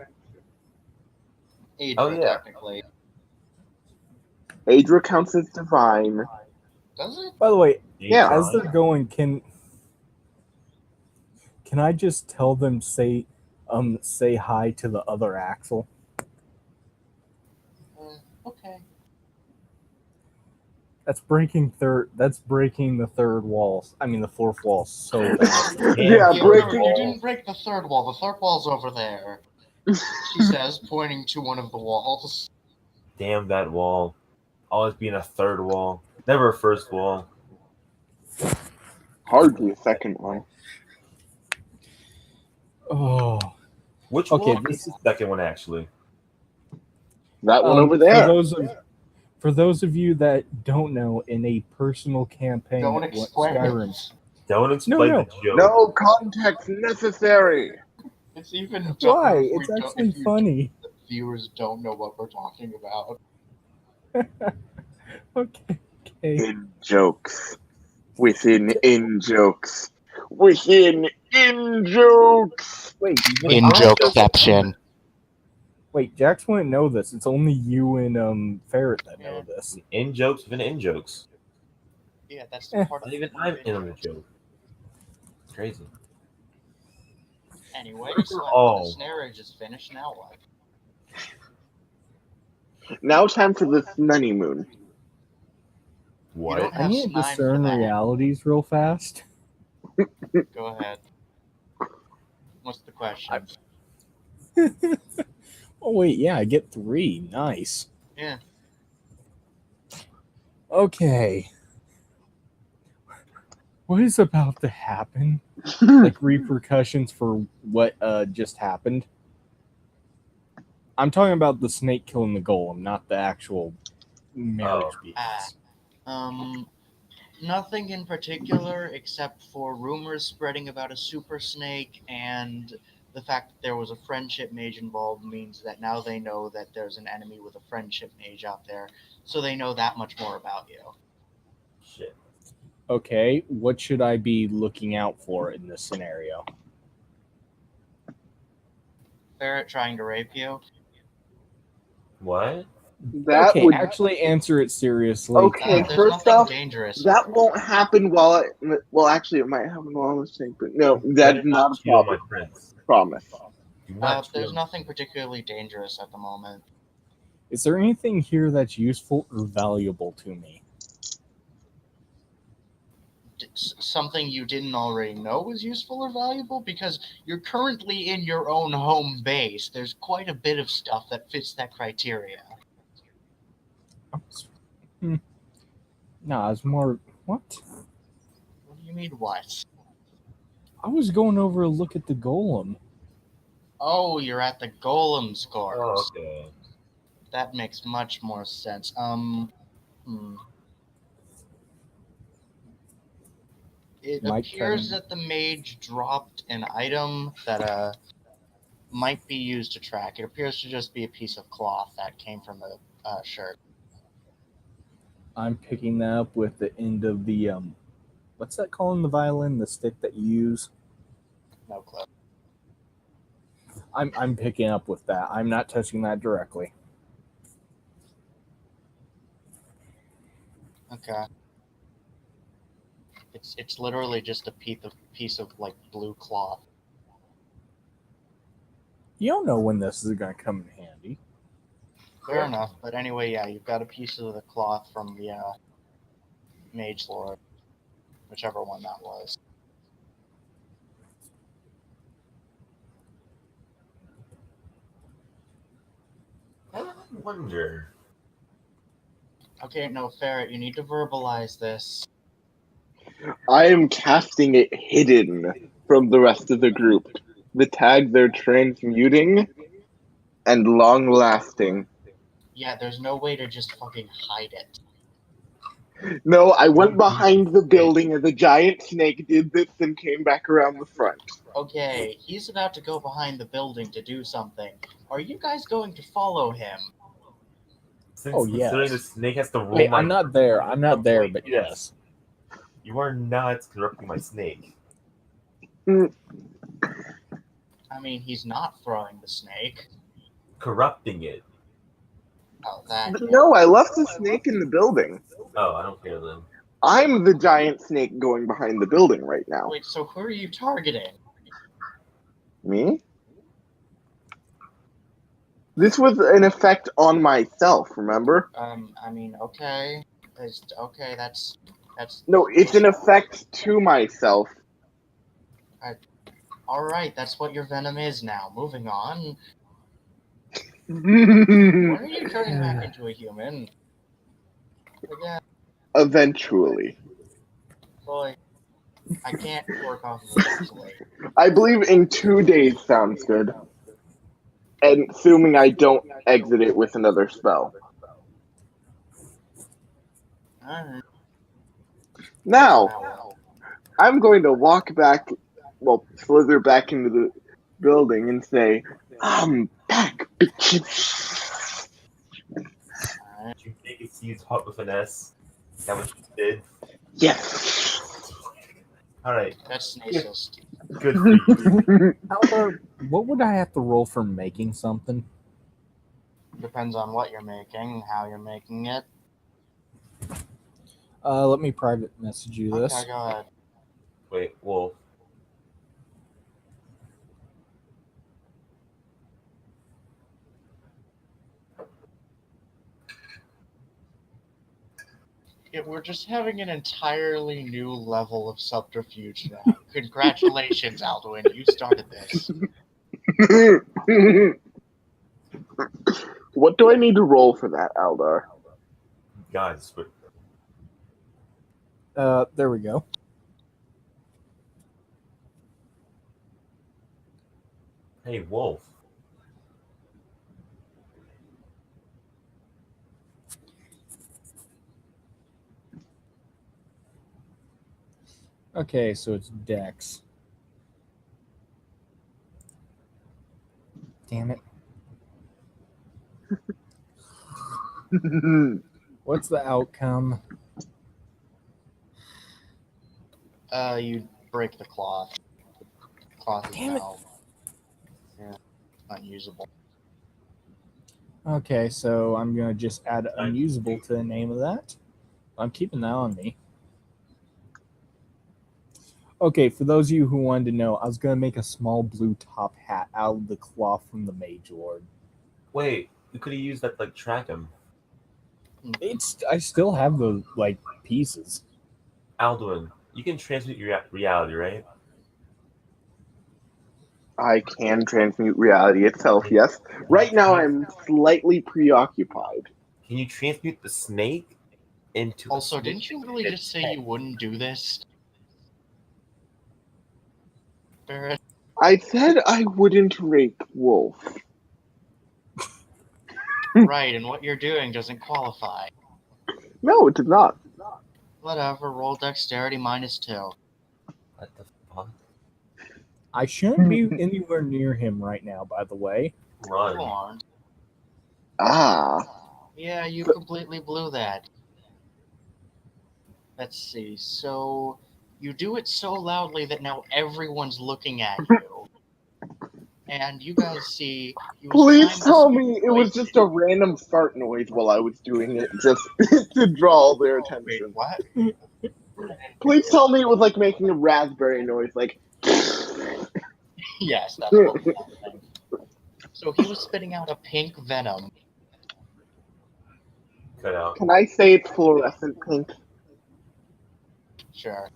Adra, Oh, yeah. technically. Adra counts as divine. Does it? By the way, Yeah. as they're going, can I just tell them say hi to the other Axel? Okay. That's breaking the third wall. I mean the fourth wall so bad. Yeah, You breaking. didn't break the third wall. The third wall's over there. She says, pointing to one of the walls. Damn that wall. Always being a third wall. Never a first wall. Hardly a second one. Oh, Which Okay, wall is the second one, actually? That one over there. For those of you that don't know, in a personal campaign Don't at explain Skyrim, it. Don't explain No. the joke. No context necessary. It's even dumber why? if It's we actually if funny. the viewers don't know what we're talking about. Okay. In jokes. Within in jokes. Within in jokes. Wait, In I'm jokeception. Wait, Jax wouldn't know this. It's only you and Ferret that know this. In jokes within in jokes. Yeah, that's Eh. part of Not even the I'm in on video. the joke. It's crazy. Anyway, First so of after all- the snarage is finished, now what? Now time for the honeymoon. What? don't I have need to snime discern for that. realities real fast. Go ahead. What's the question? Oh wait, yeah, I get 3. Nice. Yeah. Okay. What is about to happen? Like repercussions for what just happened? I'm talking about the snake killing the golem, not the actual marriage beats. Nothing in particular except for rumors spreading about a super snake, and the fact that there was a friendship mage involved means that now they know that there's an enemy with a friendship mage out there, so they know that much more about you. Shit. Okay, what should I be looking out for in this scenario? Ferret trying to rape you? What? That Okay, would actually answer it seriously. Okay, There's first nothing off, dangerous. that won't happen while well, actually, it might happen while I'm listening, but no, that's Better not a cheat on problem. my friends. Promise. Do not cheat There's on- nothing particularly dangerous at the moment. Is there anything here that's useful or valuable to me? Something you didn't already know was useful or valuable? Because you're currently in your own home base. There's quite a bit of stuff that fits that criteria. No, I was more. What? What do you mean, what? I was going over a look at the golem. Oh, you're at the Golem's corpse. Oh, okay. That makes much more sense. It Mike appears Kevin. that the mage dropped an item that might be used to track. It appears to just be a piece of cloth that came from a shirt. I'm picking that up with the end of the what's that called in the violin? The stick that you use. No clue. I'm picking up with that. I'm not touching that directly. Okay. It's literally just a piece of like blue cloth. You don't know when this is going to come in handy. Fair enough, but anyway, yeah, you've got a piece of the cloth from the Mage Lord, whichever one that was. I wonder. Okay, no, Ferret, you need to verbalize this. I am casting it hidden from the rest of the group. The tag they're transmuting and long lasting. Yeah, there's no way to just fucking hide it. No, I went behind the building and the giant snake did this and came back around the front. Okay, he's about to go behind the building to do something. Are you guys going to follow him? Since Oh, considering yes. the snake has to roll Wait, my... I'm not there. I'm not there, but yes. You are not corrupting my snake. I mean, he's not throwing the snake. Corrupting it. Oh, that. No, I left the snake in the building. Oh, I don't care then. I'm the giant snake going behind the building right now. Wait, so who are you targeting? Me? This was an effect on myself, remember? I mean, okay. Okay, that's. No, it's an effect to myself. Alright, that's what your venom is now. Moving on. Eventually. When are you turning back into a human? Again, boy, I can't work off of eventually. I believe in 2 days sounds good. And assuming I don't exit it with another spell. Alright. Now, I'm going to walk back, slither back into the building and say, I'm back, bitches. Did you make it use hot with an S? Is that what you did? Yes. Alright, That's racist. good for you. Aldar, what would I have to roll for making something? Depends on what you're making, how you're making it. Let me private message you this. Okay, go ahead. Wait, Wolf. Yeah, we're just having an entirely new level of subterfuge now. Congratulations, Alduin, you started this. What do I need to roll for that, Aldar? Guys, but There we go. hey, Wolf. Okay, so it's Dex. Damn it. What's the outcome? You break the cloth. The cloth is Damn it. now unusable. Okay, so I'm going to just add unusable to the name of that. I'm keeping that on me. Okay, for those of you who wanted to know, I was going to make a small blue top hat out of the cloth from the Mage Lord. Wait, you could have used that to, like, track him. I still have the, pieces. Alduin, you can transmute your reality, right? I can transmute reality itself, yes. Right now I'm slightly preoccupied. Can you transmute the snake into Also, a snake? didn't you really just say you wouldn't do this? Barrett? I said I wouldn't rape Wolf. Right, and what you're doing doesn't qualify. No, it did not. Whatever, roll dexterity -2. What the fuck? I shouldn't be anywhere near him right now, by the way. Go Run. on. Ah. Yeah, you completely blew that. Let's see, so you do it so loudly that now everyone's looking at you. And you guys see... he was Please trying to tell speak- me it was just a random fart noise while I was doing it, just to draw their Wait, attention. what? Please tell me it was like making a raspberry noise, like. Yes, that's what was happening. So he was spitting out a pink venom. Cut out. Can I say it's fluorescent pink? Sure.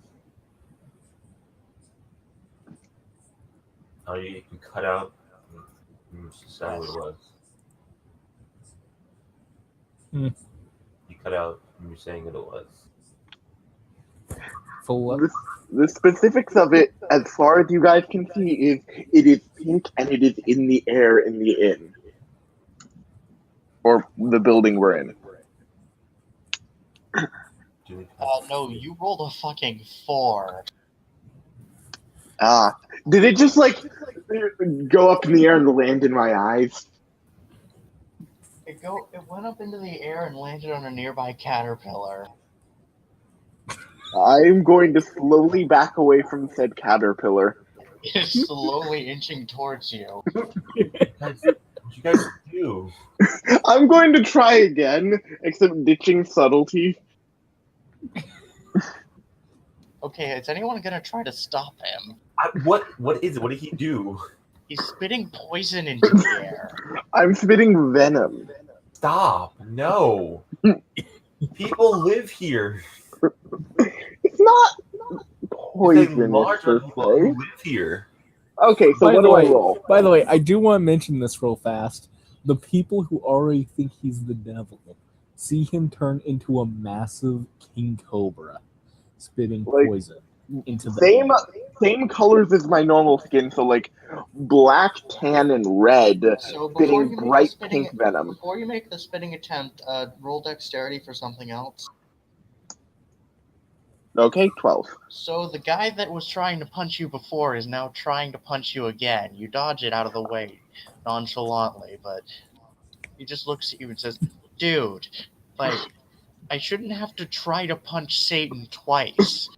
Oh, you can cut out. Say what it was. Hmm. You cut out when you're saying what it was. Full The specifics of it, as far as you guys can see, is it is pink and it is in the air in the inn. Or the building we're in. No, you rolled a fucking 4. Ah. Did it just, go up in the air and land in my eyes? It went up into the air and landed on a nearby caterpillar. I'm going to slowly back away from said caterpillar. is slowly inching towards you. What you guys do? I'm going to try again, except ditching subtlety. Okay, is anyone gonna try to stop him? What is it? What did he do? He's spitting poison into the air. I'm spitting venom. Stop! No. People live here. It's not It's a poisonous large per amount of people who se. live here. Okay, so what do I roll? By the way, I do want to mention this real fast. The people who already think he's the devil see him turn into a massive king cobra, spitting Like, poison into the Same air. same colors as my normal skin, so like black, tan, and red, So before spitting you make the bright spitting, pink venom. before you make the spitting attempt, roll dexterity for something else. Okay, 12. So the guy that was trying to punch you before is now trying to punch you again. You dodge it out of the way nonchalantly, but he just looks at you and says, "Dude, like, I shouldn't have to try to punch Satan twice."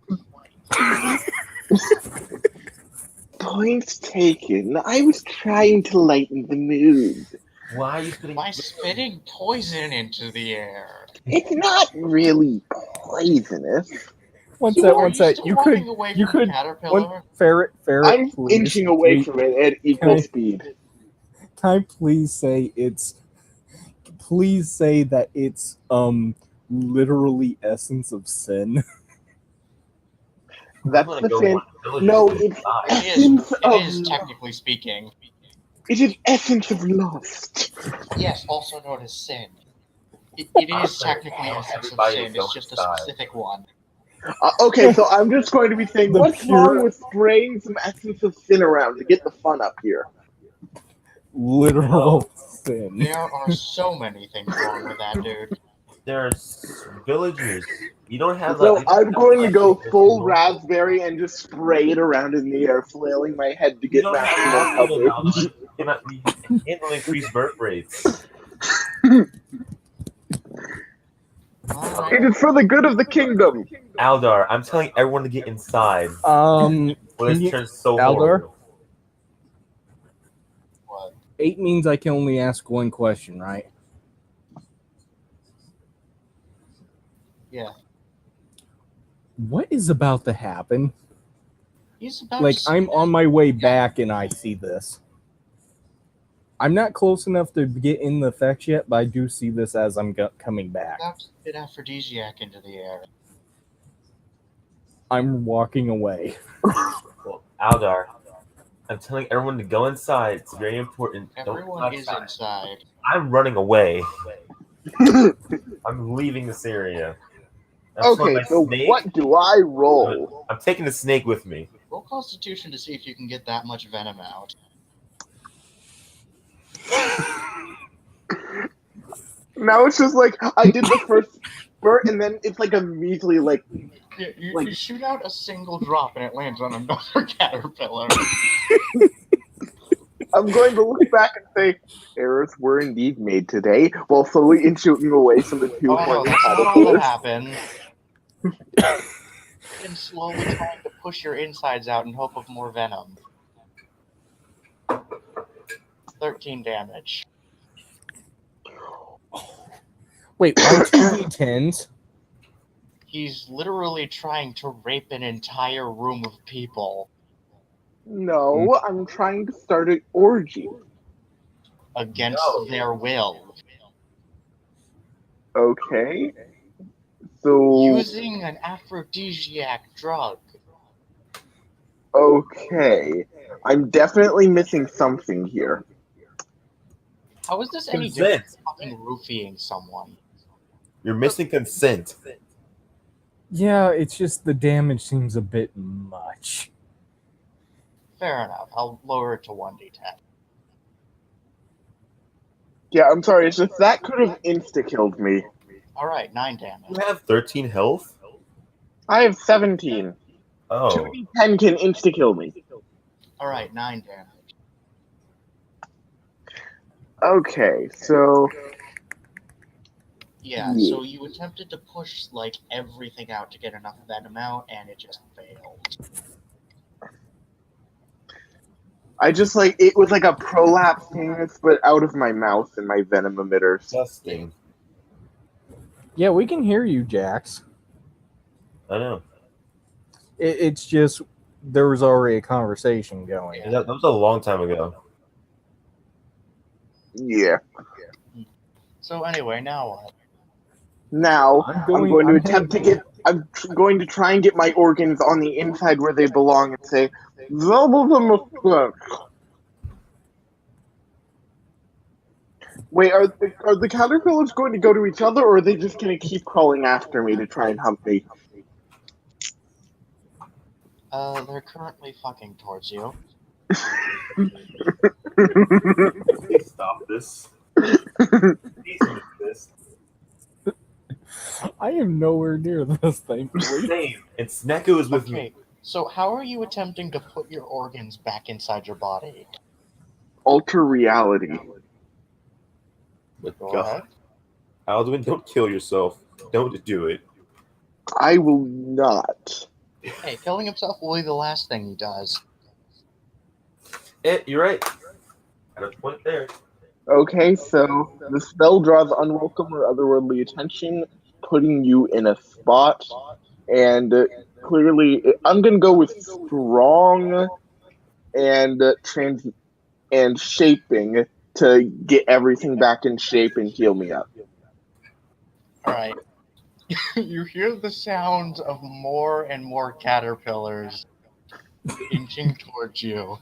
Points taken. I was trying to lighten the mood. Why are you spitting? By spitting poison into the air. It's not really poisonous. One So sec, are one you sec. still You walking could, away you from the could, caterpillar? one ferret, I'm please. inching away please, from it at equal I- speed. Can I please say it's? Please say that it's literally essence of sin. That's I'm gonna the go thing. watch Villagers No, and it's die. essence It of is technically speaking. it is essence of lust. Yes, also known as sin. It is technically Tell essence of everybody sin. to go It's just a inside. specific one. Okay, so I'm just going to be saying, The what's pure- wrong with spraying some essence of sin around to get the fun up here? Literal sin. There are so many things wrong with that, dude. There's villagers. You don't have So that. I'm going to go full raspberry and just spray it around in the air, flailing my head to You get don't have maximum enough people now. coverage. You cannot handle increased birth rates. Alright. It is for the good of the kingdom. Aldar, I'm telling everyone to get inside. Well, Can this you, turns so Aldar? horrible. What? 8 means I can only ask one question, right? Yeah. What is about to happen? He's about Like, to I'm on my way back and I see this. I'm not close enough to get in the effects yet, but I do see this as I'm coming back. about to spit aphrodisiac into the air. I'm walking away. Well, Aldar, I'm telling everyone to go inside. It's very important. Don't Everyone come is outside. inside. I'm running away. I'm leaving this area. I'm throwing Okay, my so snake. what do I roll? I'm taking the snake with me. Roll Constitution to see if you can get that much venom out. Now it's just like I did the first spurt, and then it's like a measly like. You shoot out a single drop and it lands on another caterpillar. I'm going to look back and say errors were indeed made today, while slowly inching away from the two Oh no, horny that's not all that caterpillars. happened. You've been slowly trying to push your insides out in hope of more venom. 13 damage. Wait, why 2d10s? He's literally trying to rape an entire room of people No, I'm trying to start an orgy. against No. their will. Okay. So Using an aphrodisiac drug. okay, I'm definitely missing something here. How is this any Consent. different from fucking roofying someone? You're missing consent. Yeah, it's just the damage seems a bit much. Fair enough. I'll lower it to 1d10. Yeah, I'm sorry. It's just that could have insta-killed me. Alright, 9 damage. You have 13 health? I have 17. Oh. 2d10 can insta-kill me. Alright, 9 damage. Okay, so Yeah, Yeah. so you attempted to push, like, everything out to get enough venom out, and it just failed. I just like it was like a prolapse penis, but out of my mouth and my venom emitters. Disgusting. Yeah, we can hear you, Jax. I know. It's just there was already a conversation going. Yeah. That was a long time ago. Yeah. So anyway, now what? Now I'm I'm going- going to I'm attempt to heading- get. Going to try and get my organs on the inside where they belong and say, "Double them effect." Wait, are the caterpillars going to go to each other, or are they just going to keep crawling after me to try and hump me? They're currently fucking towards you. Please stop this. Please move this. I am nowhere near this, thankfully. Same. And Snecko is with me. Okay, so how are you attempting to put your organs back inside your body? Alter reality. But Go God. ahead. Alduin, don't kill yourself. Don't do it. I will not. Hey, killing himself will be the last thing he does. You're right. Got a point there. Okay, so the spell draws unwelcome or otherworldly attention, putting you in a spot, and clearly, I'm gonna go with strong and and shaping to get everything back in shape and heal me up. Alright. You hear the sounds of more and more caterpillars inching towards you.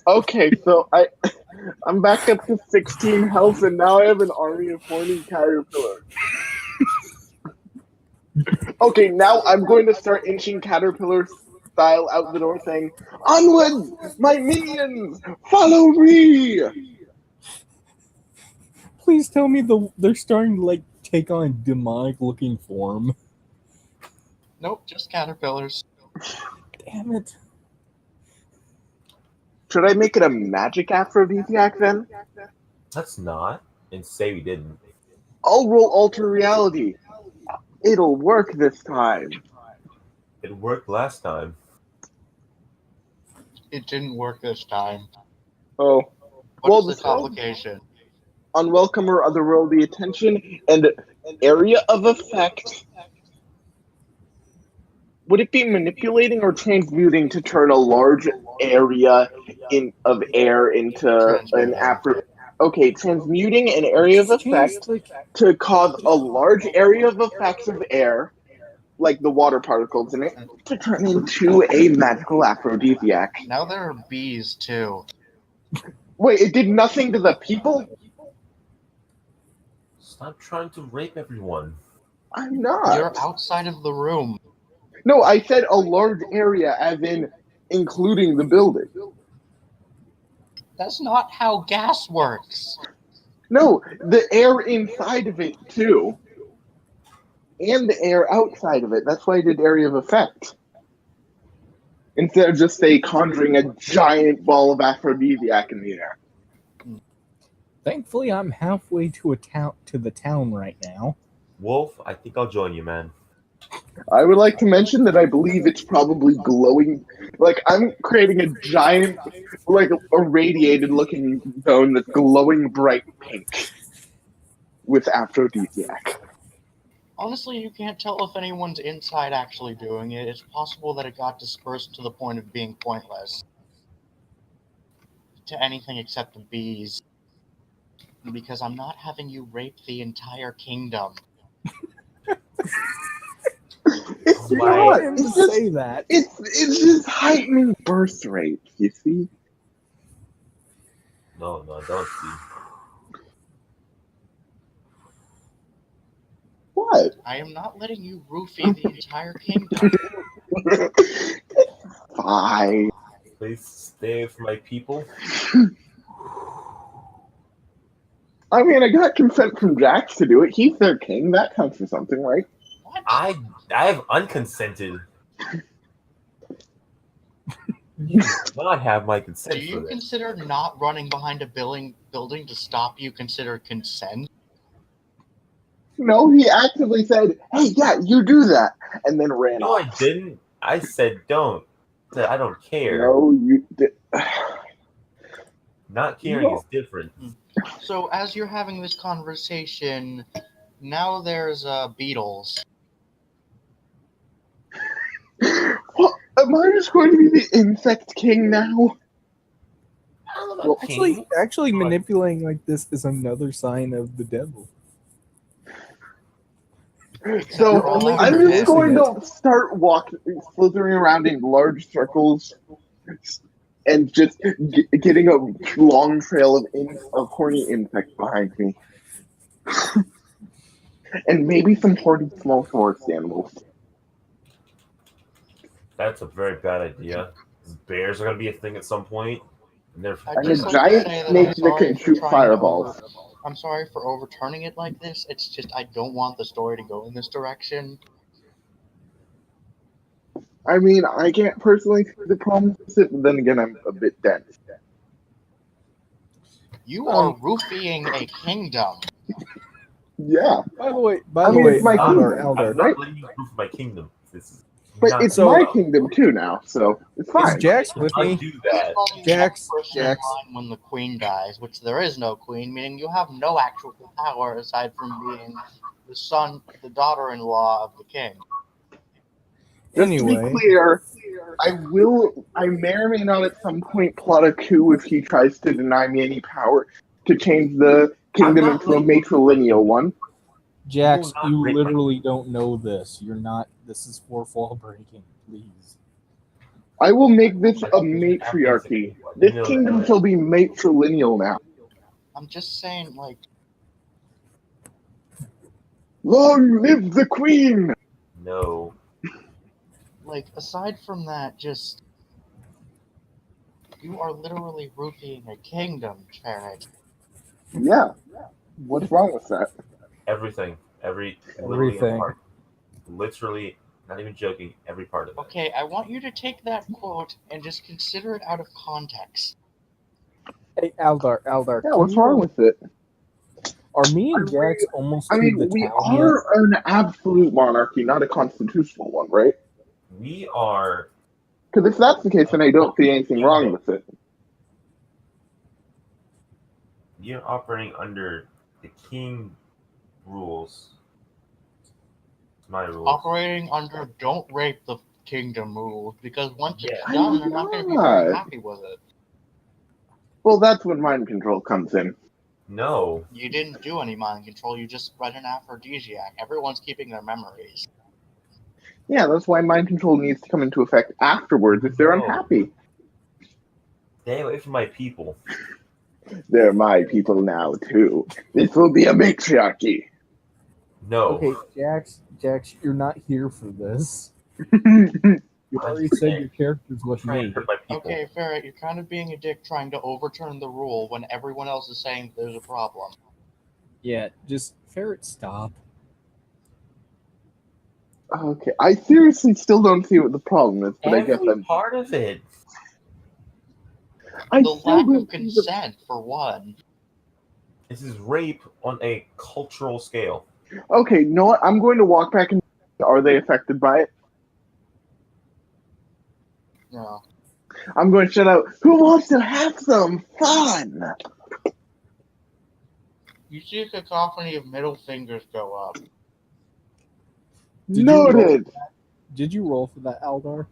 Okay, so I'm back up to 16 health, and now I have an army of horny caterpillars. Okay, now I'm going to start inching caterpillar style out the door, saying, "Onwards, my minions, follow me!" Please tell me they're starting to like take on demonic looking form. Nope, just caterpillars. Damn it. Should I make it a magic aphrodisiac then? Let's not. And say we didn't. I'll roll alter reality. It'll work this time. It worked last time. It didn't work this time. Oh, What's Well, the the spell- complication? unwelcome or otherworldly attention and area of effect. Would it be manipulating or transmuting to turn a large area of air into an Transmuting. afro? Okay, transmuting an area of effect Like, to cause a large area of effects of air, like the water particles in it, to turn into a magical aphrodisiac. Now there are bees too. Wait, it did nothing to the people? Stop trying to rape everyone. I'm not. You're outside of the room. No, I said a large area, as in including the building. That's not how gas works. No, the air inside of it too, and the air outside of it. That's why I did area of effect instead of just conjuring a giant ball of aphrodisiac in the air. thankfully, I'm halfway to the town right now. Wolf, I think I'll join you, man. I would like to mention that I believe it's probably glowing. Like, I'm creating a giant, like, irradiated-looking zone that's glowing bright pink with aphrodisiac. Honestly, you can't tell if anyone's inside actually doing it. It's possible that it got dispersed to the point of being pointless to anything except the bees. Because I'm not having you rape the entire kingdom. It's Why? not. Him It's to just, say that. it's just heightening birth rate, you see? No, don't see. What? I am not letting you roofie the entire kingdom. Fine. Please stay for my people. I mean, I got consent from Jax to do it. He's their king. That counts for something, right? What? I have unconsented. You do not have my consent Do for you this. consider not running behind a building to stop you consider consent? No, he actively said, "Hey, yeah, you do that," and then ran No, I off. didn't. I said don't. I don't care. No, you. Not caring is different. So as you're having this conversation, now there's beetles. What? Am I just going to be the insect king now? Well, Actually, manipulating like this is another sign of the devil. So for all I'm ever just did. going to start slithering around in large circles, and just getting a long trail of horny insects behind me, and maybe some horny small forest animals. That's a very bad idea. Bears are gonna be a thing at some point, and they're I'd And just a like to giant say that snake I'm that sorry can for shoot trying fireballs. I'm sorry for overturning it like this. It's just I don't want the story to go in this direction. I mean, I can't personally see the problem with it, but then again, I'm a bit dense. You are roofing a kingdom. Yeah, By the way, it's my kingdom, Aldar, I'm not letting you prove my kingdom. This is but not it's So- my kingdom too now, so it's is fine. Jax with I me? do that. Only Jax, one person Jax. in line when the queen dies, which there is no queen, meaning you have no actual power aside from being the daughter-in-law of the king. Just to be Anyway, clear, I may or may not at some point plot a coup if he tries to deny me any power to change the kingdom I'm not into a letting you prove my matrilineal kingdom. one. Jax, not you break my- literally don't know this. You're not. This is fourth wall breaking. Please. I will make this a matriarchy. This kingdom shall be matrilineal now. I'm just saying, like, Long live the queen! No. aside from that, just you are literally roofing a kingdom, Ferret. Yeah. What's wrong with that? Everything. Literally Everything. part. Literally, not even joking, every part of it. Okay, I want you to take that quote and just consider it out of context. Hey, Aldar. Yeah, what's wrong with it? Are me and Jax almost I to mean, the we town yet? are an absolute monarchy, not a constitutional one, right? We are Because if that's the case, then I don't see anything wrong with it. You're operating under the king rules. It's my rules. Operating under don't rape the kingdom rules, because once it's Yeah. done, I'm they're not going to be very not. happy with it. Well, that's when mind control comes in. No. You didn't do any mind control, you just spread an aphrodisiac. Everyone's keeping their memories. Yeah, that's why mind control needs to come into effect afterwards if they're No. unhappy. Stay away from my people. They're my people now, too. This will be a matriarchy. No. Okay, Jax, you're not here for this. You already said your character's with Trying me. to hurt my people. Okay, Ferret, you're kind of being a dick trying to overturn the rule when everyone else is saying there's a problem. Yeah, just Ferret, stop. Okay, I seriously still don't see what the problem is, but I guess Every I'm. part of it. I The still lack don't of see the- consent, for one. This is rape on a cultural scale. Okay, you know what? I'm going to walk back and. Are they affected by it? No. I'm going to shout out, who wants to have some fun? You see a cacophony of middle fingers go up. Did you roll- Noted! Did you roll for that, Aldar?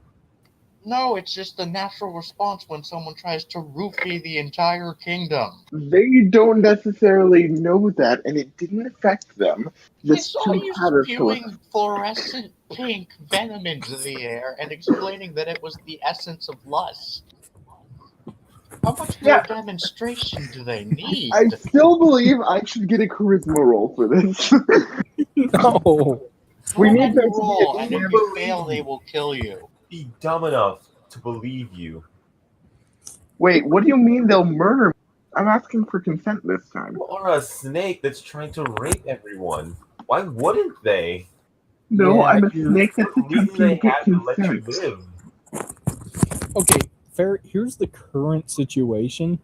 No, it's just the natural response when someone tries to roofie the entire kingdom. They don't necessarily know that, and it didn't affect them. I Just saw two you caterpillars. spewing fluorescent pink venom into the air and explaining that it was the essence of lust. How much more Yeah. demonstration do they need? I still believe I should get a charisma roll for this. No. we Roll need that them to be roll, a and if damn you fail, they will kill you. Be dumb enough to believe you. Wait, what do you mean they'll murder me? I'm asking for consent this time. Or a snake that's trying to rape everyone. Why wouldn't they? No, Yeah, I'm a you're- snake that's The reason attempting they to get have to let you consent. live. Okay, Ferret, here's the current situation.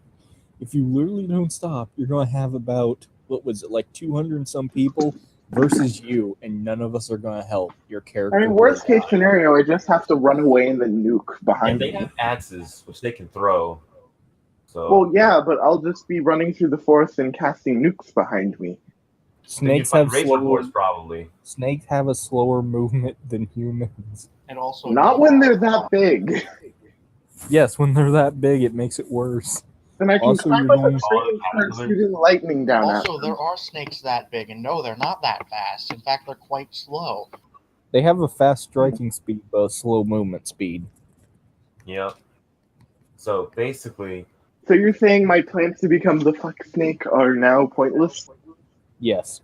If you literally don't stop, you're going to have about, what was it, like 200 and some people versus you, and none of us are gonna help. Your character. I mean, will worst case die. scenario, I just have to run away and then nuke Yeah, behind they me. have axes, which they can throw. So Well, yeah, but I'll just be running through the forest and casting nukes behind me. then you Snakes find have Rage slower. Force probably. Snakes have a slower movement than humans. And also, Not when they're that big. Yes, when they're that big, it makes it worse. Then I can Also, climb you're up a going- tree and start shooting lightning down at also them. there are snakes that big, and no, they're not that fast. In fact, they're quite slow. They have a fast striking speed, but a slow movement speed. Yep. So basically, So you're saying my plans to become the fuck snake are now pointless? Yes.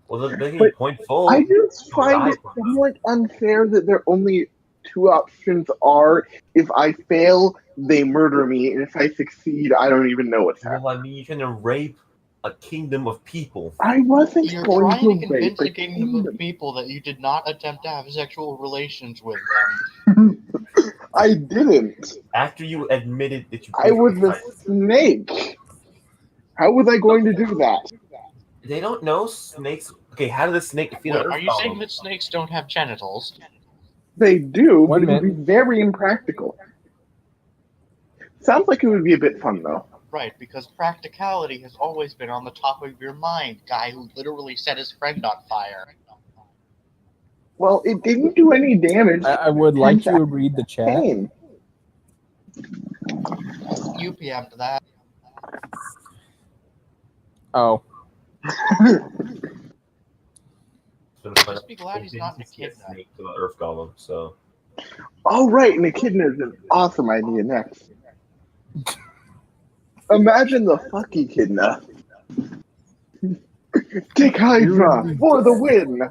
well, they can But be point full. I just You'll find die it from them. somewhat unfair that their only two options are if I fail, they murder me, and if I succeed, I don't even know what's happening. Well, I mean, you're gonna rape a kingdom of people. I wasn't You're going trying to to rape convince a a kingdom kingdom. of people that you did not attempt to have sexual relations with them. I didn't. After you admitted that you I was briefly a tried- snake. How was I going to do that? They don't know snakes. Okay, how did the snake defeat Wait, an are earth you saying golem? that snakes don't have genitals? They do, One but it would be minute. very impractical. Sounds like it would be a bit fun, though. Right, because practicality has always been on the top of your mind, guy who literally set his friend on fire. Well, it didn't do any damage. I would like you to read the chat. Pain. You PM'd that. Oh, Just be glad he's not an echidna. Snake to the earth golem. So Oh, right, and echidna is an awesome idea next. Imagine the fuck echidna. Take Hydra for the win!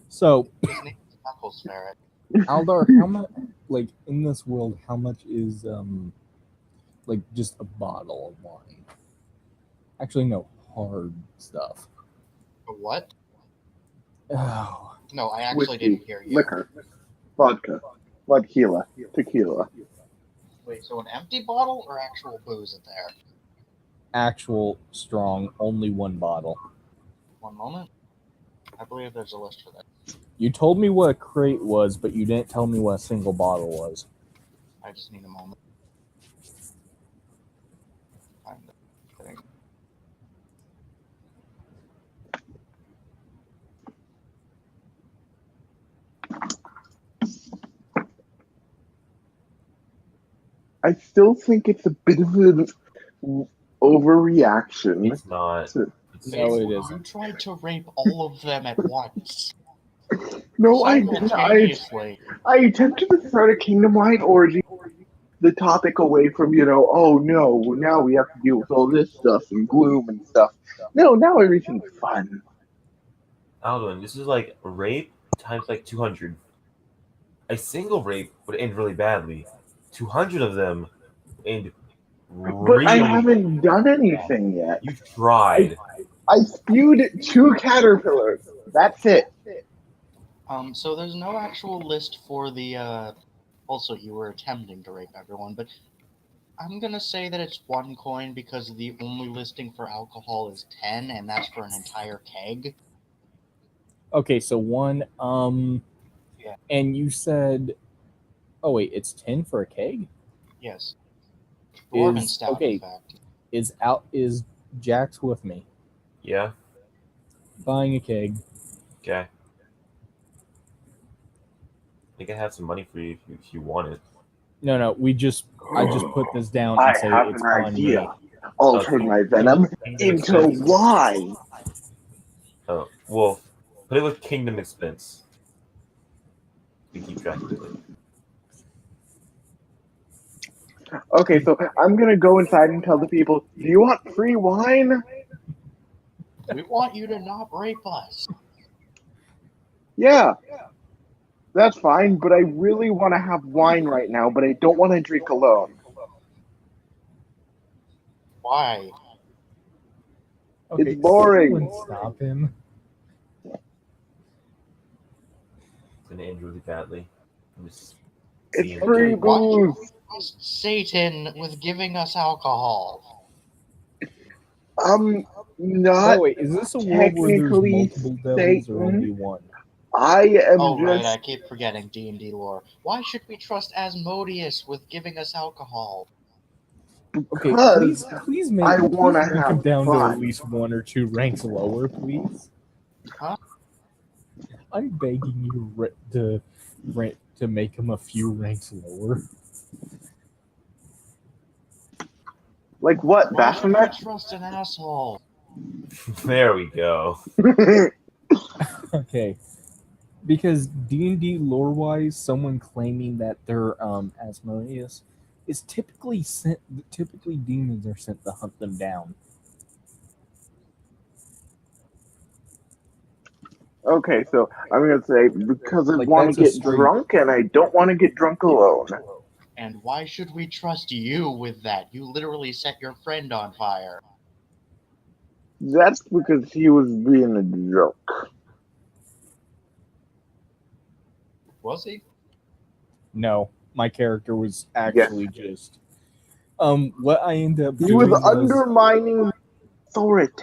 so His name is Knuckles Ferret. Aldar, how much, like in this world, how much is like just a bottle of wine? Actually, no, hard stuff. What? Oh, No, I actually Whiskey, didn't hear you. liquor, vodka, vodka, tequila. Wait, so an empty bottle or actual booze in there? actual strong, only one bottle. One moment. I believe there's a list for that. You told me what a crate was, but you didn't tell me what a single bottle was. I just need a moment. Find the thing. I still think it's a bit of an overreaction. it's not. No, it You isn't. tried to rape all of them at once. No, I didn't. Simultaneously. I attempted to start a kingdom-wide orgy, the topic away from, oh no, now we have to deal with all this stuff and gloom and stuff. No, now everything's fun. Alduin, this is like rape times like 200. A single rape would end really badly. 200 of them end But I really haven't done anything yet. You've tried. I spewed 2 caterpillars. That's it. So there's no actual list for the, also you were attempting to rape everyone, but I'm gonna say that it's 1 coin because the only listing for alcohol is 10, and that's for an entire keg. Okay, so one. Yeah. And you said, oh wait, it's 10 for a keg. Yes. Dwarven Is stout, okay. in fact. Is Jax with me? Yeah. Buying a keg. Okay. I think I have some money for you if you want it. No, I just put this down I and say have it's an on idea. me. I'll Okay. turn my venom into wine. Oh, well, put it with kingdom expense. We keep track of it. Okay, so I'm gonna go inside and tell the people, do you want free wine? We want you to not rape us. Yeah. That's fine, but I really want to have wine right now, but I don't want to drink alone. Why? Okay, It's boring. someone stop him. It's gonna end really badly. I'm just It's seeing free the booze. Satan with giving us alcohol. Not By the way, is this a world where there's technically multiple devils or Satan. only one? I am Oh, right, I just keep forgetting D&D lore. Why should we trust Asmodeus with giving us alcohol? Okay, because please I want to rank him have down to at fun. least 1 or 2 ranks lower, please. Huh? I'm begging you to make him a few ranks lower. Like what, Why should we Baphomet? trust an asshole? There we go. Okay, because D&D lore-wise, someone claiming that they're Asmodeus is typically demons are sent to hunt them down. Okay, so I'm gonna say because I Like, want to that's a get straight. drunk and I don't want to get drunk alone. And why should we trust you with that? You literally set your friend on fire. That's because he was being a joke. Was he? No, my character was Yes. actually just. What I ended up He doing was was undermining authority.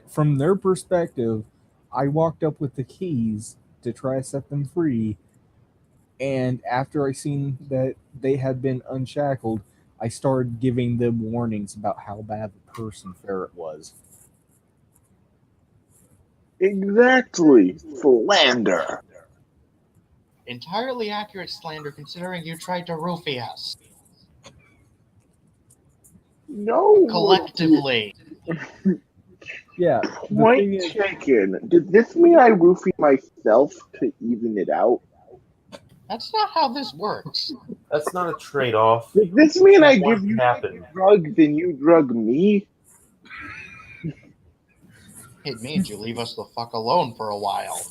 from their perspective, I walked up with the keys to try to set them free, and after I seen that they had been unshackled, I started giving them warnings about how bad the person ferret was. Exactly. Philander. Entirely accurate slander considering you tried to roofie us. No. Collectively. Yeah, the Point thing is, taken. Does this mean I roofie myself to even it out? That's not how this works. That's not a trade-off. Does this mean I What give you happened? drugs and you drug me? It means you leave us the fuck alone for a while.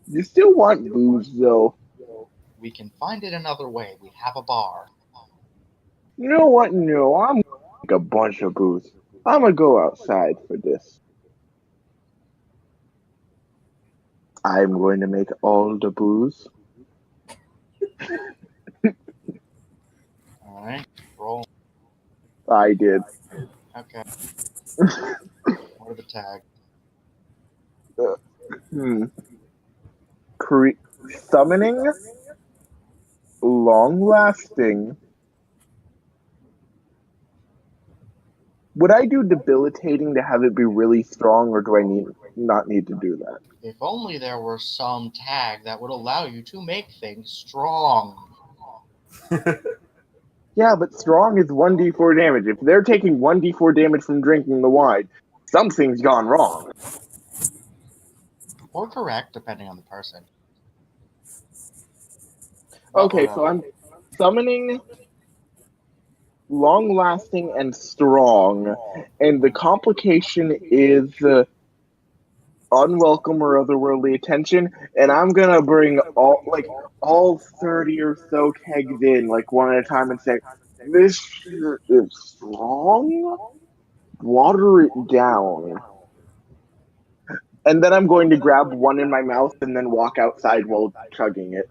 You still want booze, though. We can find it another way. We have a bar. You know what? No, I'm gonna make a bunch of booze. I'm gonna go outside for this. I'm going to make all the booze. Alright, roll. I did. Okay. What are the tags? Summoning, long lasting. Would I do debilitating to have it be really strong, or do I not need to do that? If only there were some tag that would allow you to make things strong. Yeah, but strong is 1d4 damage. If they're taking 1d4 damage from drinking the wine, something's gone wrong. Or correct, depending on the person. Okay, so I'm summoning long lasting and strong, and the complication is unwelcome or otherworldly attention, and I'm gonna bring all 30 or so kegs in, like one at a time, and say, this shit is strong, water it down. And then I'm going to grab one in my mouth and then walk outside while chugging it.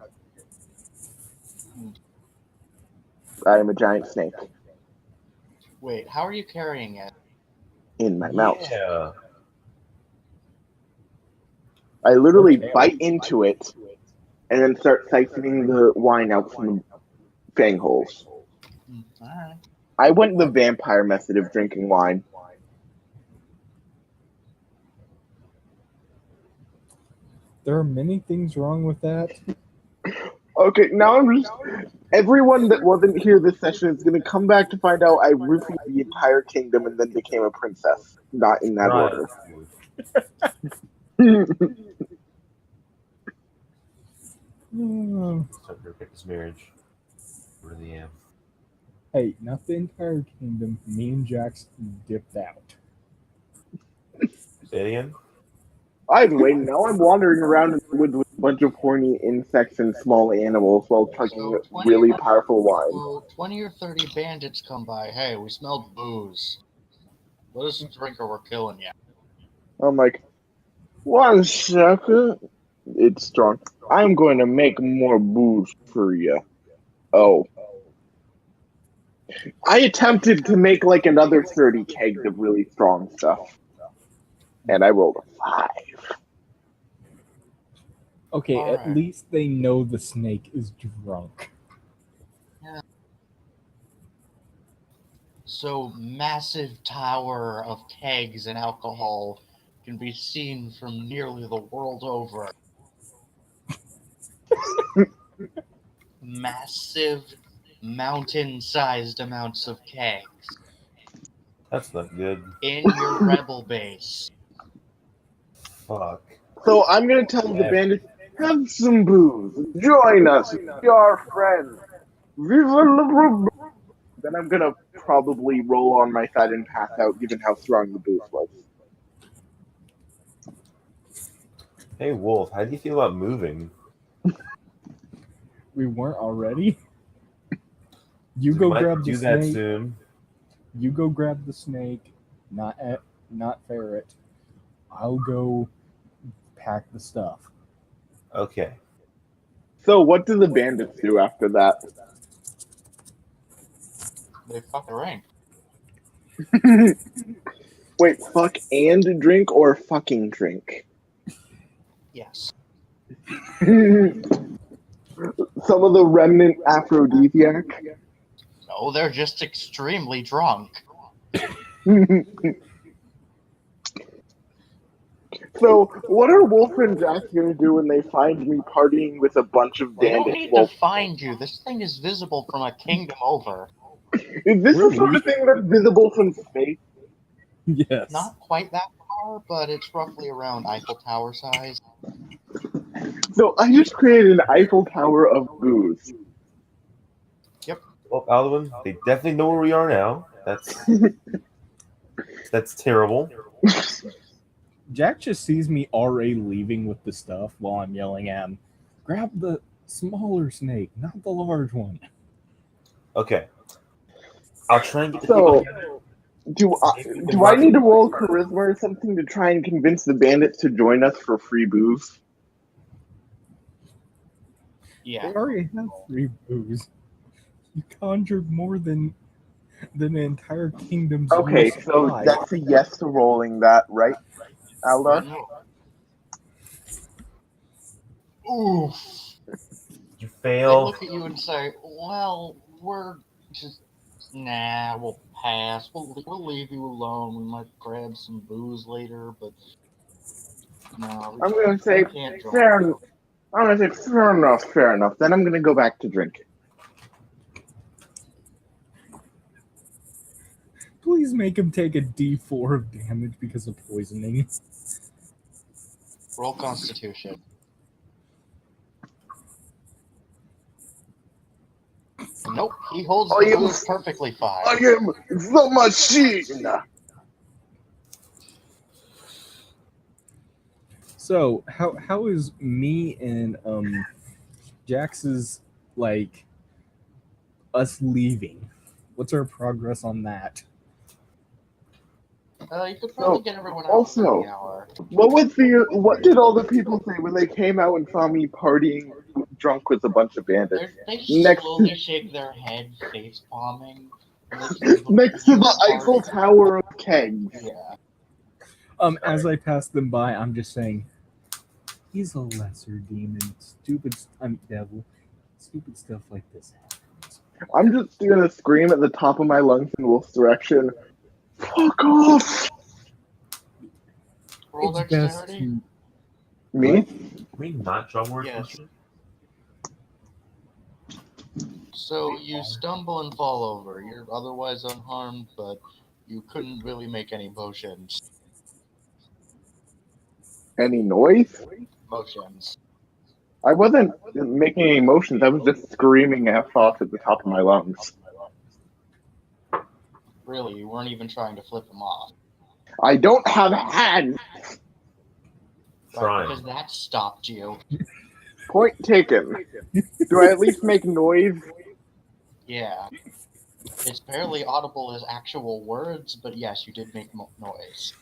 I am a giant snake. Wait, how are you carrying it? In my mouth. Yeah. I literally bite into it and then start siphoning the wine out from the fang holes. Alright. I went the vampire method of drinking wine. there are many things wrong with that. Okay, now I'm just... Everyone that wasn't here this session is going to come back to find out I roofied the entire kingdom and then became a princess. Not in that Right. order. Hmm. It's time to pick this marriage. I really am. Hey, not the entire kingdom. Me and Jax dipped out. Say it again? Either way, now I'm wandering around in the woods with a bunch of horny insects and small animals while chugging really powerful wine. So 20 or 30 bandits come by. Hey, we smelled booze. Let us drink or we're killing you. I'm like, 1 second. It's strong. I'm going to make more booze for you. Oh. I attempted to make like another 30 kegs of really strong stuff. And I rolled a 5. Okay, at Alright. least they know the snake is drunk. So, massive tower of kegs and alcohol can be seen from nearly the world over. Massive, mountain-sized amounts of kegs That's not good. in your rebel base. Fuck. So I'm gonna tell the Yeah. bandits, have some booze. Join us. We are friends. Viva la Republic. Then I'm gonna probably roll on my side and pass out, given how strong the booze was. Hey, Wolf, how do you feel about moving? We weren't already. You We go might grab the do that snake. soon. You go grab the snake, not ferret. I'll go pack the stuff. Okay. So what do the bandits do after that? They fuck around. Wait, fuck and drink or fucking drink? Yes. Some of the remnant aphrodisiac. No, they're just extremely drunk. So, what are Wolf and Jack gonna do when they find me partying with a bunch of They don't bandits? need Well, to find you. This thing is visible from a kingdom over. is this the sort of thing that's visible from space? Yes. Not quite that far, but it's roughly around Eiffel Tower size. So I just created an Eiffel Tower of booze. Well, Alduin, they definitely know where we are now. That's terrible. Jack just sees me already leaving with the stuff while I'm yelling at him. Grab the smaller snake, not the large one. Okay. I'll try and get the So, people. do I need to roll charisma or something to try and convince the bandits to join us for free booze? Yeah. They already have free booze. You conjured more than an entire kingdom's Okay, real so supply. that's a yes to rolling that, right, Aldar? Oof. You They fail. look at you and say, well, we're just, nah, we'll pass. We'll leave you alone. We might grab some booze later, but no. I'm gonna say can't join fair. you. I'm gonna say fair enough, fair enough. Then I'm gonna go back to drink. Please make him take a D4 of damage because of poisoning. Roll Constitution. Nope, he holds I the am- booze perfectly fine. I am the machine. So how is me and Jax's like us leaving? What's our progress on that? You could probably get everyone out also- in the hour. What did all the people say when they came out and saw me partying drunk with a bunch of bandits? They Next- slowly shake their head, face palming. Next to the Eiffel Tower of kegs. Yeah. As I pass them by, I'm just saying, he's a lesser demon. Devil. Stupid stuff like this happens. I'm just gonna scream at the top of my lungs in Wolf's direction. Fuck off! Roll It's best dexterity. to Me? Can we not draw more Yes. attention? So you stumble and fall over. You're otherwise unharmed, but you couldn't really make any motions. Any noise? Motions. I wasn't making any motions. I was just screaming at thoughts at the top of my lungs. Really, you weren't even trying to flip them off. I don't have hands. Right, Trying. because that stopped you. Point taken. Do I at least make noise? Yeah. It's barely audible as actual words, but yes, you did make noise.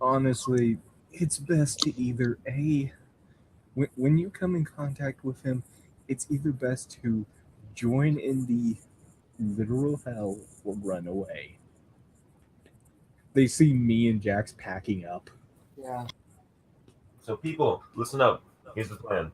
honestly, it's best to either when you come in contact with him, it's either best to join in the literal hell will run away. They see me and Jax packing up. Yeah. So people, listen up. Here's the plan.